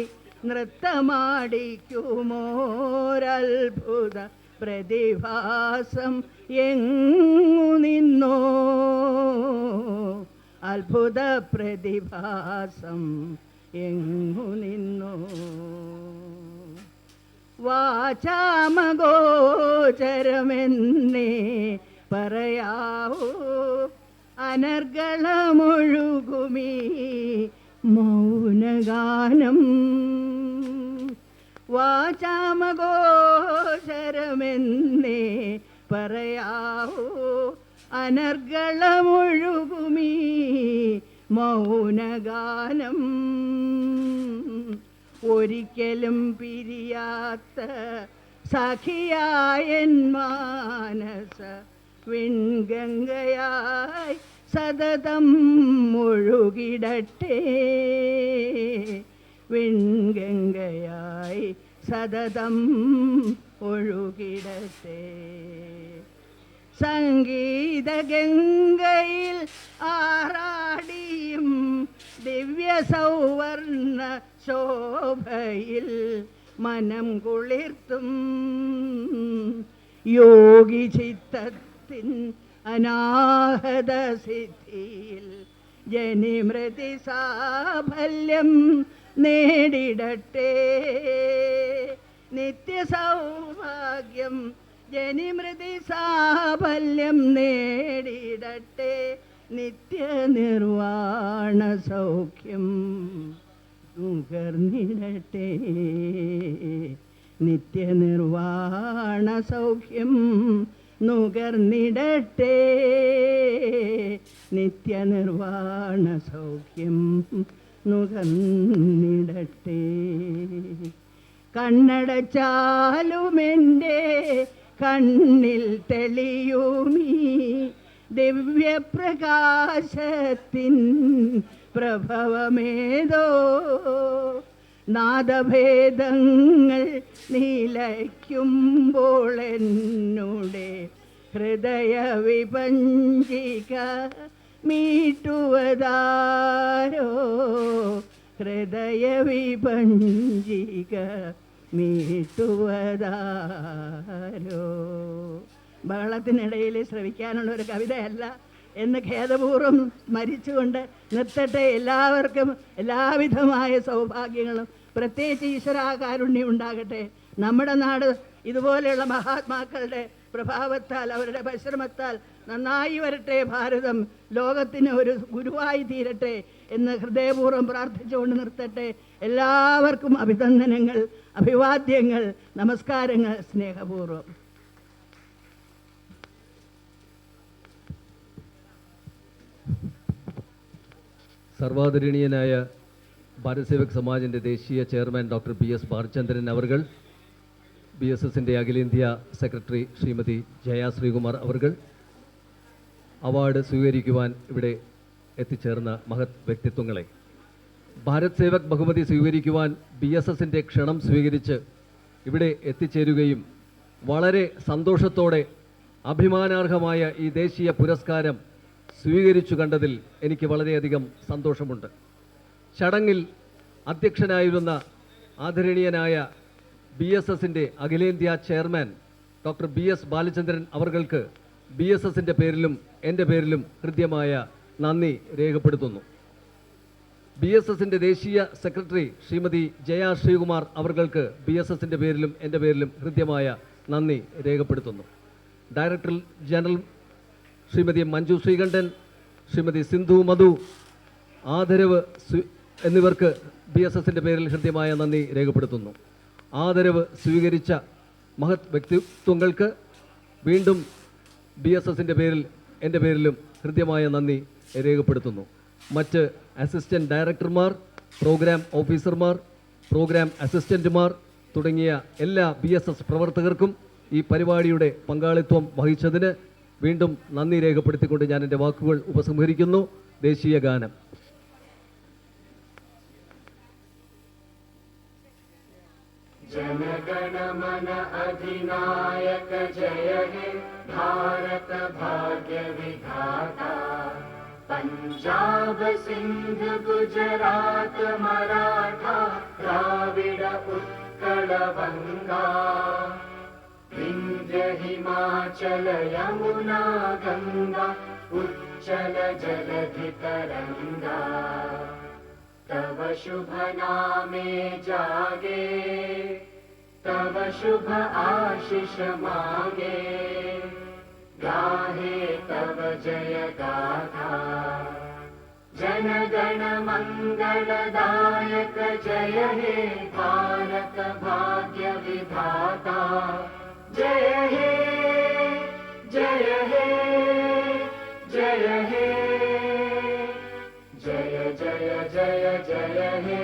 നൃത്തമാടിക്കുമോരത്ഭുത പ്രതിഭാസം എങ്ങു നിന്നോ അത്ഭുത പ്രതിഭാസം എങ്ങു നിന്നോ വാചാമഗോചരമെന്നേ പറയാവൂ അനർഗളമൊഴുകുമീ മൗനഗാനം വാചാമഗോചരമെന്നേ പറയാവൂ അനർഗളമൊഴുകുമീ മൗനഗാനം ഒരിക്കലും പിരിയാത്ത സഖിയായൻ മാനസ വിൺഗംഗയായി സതതം ഒഴുകിടട്ടെ വിൺഗംഗയായി സതതം ഒഴുകിടട്ടെ സംഗീതഗംഗയിൽ ആറാടിയും ദിവ്യ സൗവർണ ശോഭയിൽ മനം കുളിർത്തും യോഗി ചിത്തത്തിൻ അനാഹത സിദ്ധിയിൽ ജനിമൃതി സാഫല്യം നേടിടട്ടെ നിത്യസൗഭാഗ്യം ജനിമൃതി സാഫല്യം നേടിടട്ടെ നിത്യനിർവാണ സൗഖ്യം നുകർന്നിടട്ടെ നിത്യനിർവാണ സൗഖ്യം നുകർന്നിടട്ടെ നിത്യനിർവാണ സൗഖ്യം നുകർന്നിടട്ടെ കണ്ണടച്ചാലുമെൻ്റെ കണ്ണിൽ തെളിയുമീ ദിവ്യപ്രകാശത്തിൻ പ്രഭവമേതോ നാദഭേദങ്ങൾ നിലയ്ക്കുമ്പോൾ എന്നുടെ ഹൃദയവിപഞ്ചിക മീട്ടുവതാരോ ഹൃദയവിപഞ്ചിക മീട്ടുവതാരോ ബഹളത്തിനിടയിൽ ശ്രവിക്കാനുള്ള ഒരു കവിതയല്ല എന്ന് ഖേദപൂർവ്വം സ്മരിച്ചുകൊണ്ട് നിർത്തട്ടെ. എല്ലാവർക്കും എല്ലാവിധമായ സൗഭാഗ്യങ്ങളും പ്രത്യേകിച്ച് ഈശ്വരാകാരുണ്യം ഉണ്ടാകട്ടെ. നമ്മുടെ നാട് ഇതുപോലെയുള്ള മഹാത്മാക്കളുടെ പ്രഭാവത്താൽ അവരുടെ പരിശ്രമത്താൽ നന്നായി വരട്ടെ. ഭാരതം ലോകത്തിന് ഒരു ഗുരുവായി തീരട്ടെ എന്ന് ഹൃദയപൂർവ്വം പ്രാർത്ഥിച്ചുകൊണ്ട് നിർത്തട്ടെ. എല്ലാവർക്കും അഭിനന്ദനങ്ങൾ, അഭിവാദ്യങ്ങൾ, നമസ്കാരങ്ങൾ സ്നേഹപൂർവ്വം. സർവാദരണീയനായ ഭാരത് സേവക് സമാജിൻ്റെ ദേശീയ ചെയർമാൻ ഡോക്ടർ BS ബാലചന്ദ്രൻ അവർകൾ, BSSൻ്റെ അഖിലേന്ത്യാ സെക്രട്ടറി ശ്രീമതി ജയ ശ്രീകുമാർ അവർകൾ, അവാർഡ് സ്വീകരിക്കുവാൻ ഇവിടെ എത്തിച്ചേർന്ന മഹത് വ്യക്തിത്വങ്ങളെ, ഭാരത് സേവക് ബഹുമതി സ്വീകരിക്കുവാൻ BSSൻ്റെ ക്ഷണം സ്വീകരിച്ച് ഇവിടെ എത്തിച്ചേരുകയും വളരെ സന്തോഷത്തോടെ അഭിമാനാർഹമായ ഈ ദേശീയ പുരസ്കാരം സ്വീകരിച്ചു കണ്ടതിൽ എനിക്ക് വളരെയധികം സന്തോഷമുണ്ട്. ചടങ്ങിൽ അധ്യക്ഷനായിരുന്ന ആദരണീയനായ BSSൻ്റെ അഖിലേന്ത്യാ ചെയർമാൻ ഡോക്ടർ BS ബാലചന്ദ്രൻ അവർക്ക് BSSൻ്റെ പേരിലും എൻ്റെ പേരിലും ഹൃദ്യമായ നന്ദി രേഖപ്പെടുത്തുന്നു. BSSൻ്റെ ദേശീയ സെക്രട്ടറി ശ്രീമതി ജയ ശ്രീകുമാർ അവർക്ക് BSSൻ്റെ പേരിലും എൻ്റെ പേരിലും ഹൃദ്യമായ നന്ദി രേഖപ്പെടുത്തുന്നു. ഡയറക്ടർ ജനറൽ ശ്രീമതി മഞ്ജു ശ്രീകണ്ഠൻ, ശ്രീമതി സിന്ധു മധു, ആദരവ് എന്നിവർക്ക് BSSൻ്റെ പേരിൽ ഹൃദ്യമായ നന്ദി രേഖപ്പെടുത്തുന്നു. ആദരവ് സ്വീകരിച്ച മഹത് വ്യക്തിത്വങ്ങൾക്ക് വീണ്ടും BSSൻ്റെ പേരിൽ എൻ്റെ പേരിലും ഹൃദ്യമായ നന്ദി രേഖപ്പെടുത്തുന്നു. മറ്റ് അസിസ്റ്റൻറ്റ് ഡയറക്ടർമാർ, പ്രോഗ്രാം ഓഫീസർമാർ, പ്രോഗ്രാം അസിസ്റ്റൻറ്റുമാർ തുടങ്ങിയ എല്ലാ BSS പ്രവർത്തകർക്കും ഈ പരിപാടിയുടെ പങ്കാളിത്വം വഹിച്ചതിന് വീണ്ടും നന്ദി രേഖപ്പെടുത്തിക്കൊണ്ട് ഞാൻ എൻ്റെ വാക്കുകൾ ഉപസംഹരിക്കുന്നു. ദേശീയ ഗാനം. जनगण मन अधिनायक जय हे भारत भाग्य विधाता पंजाब सिंध गुजरात मराठा द्राविड उत्कल बंगा विंध्य हिमाचल यमुना गंगा उच्चल जलधि तरंगा तव शुभ नामे जागे तव शुभ आशीष मांगे गाहे तव जय गाथा जन गण मंगलदायक जय हे भारत भाग्य विधाता जय हे जय हे जय हे जय जय जय जय हे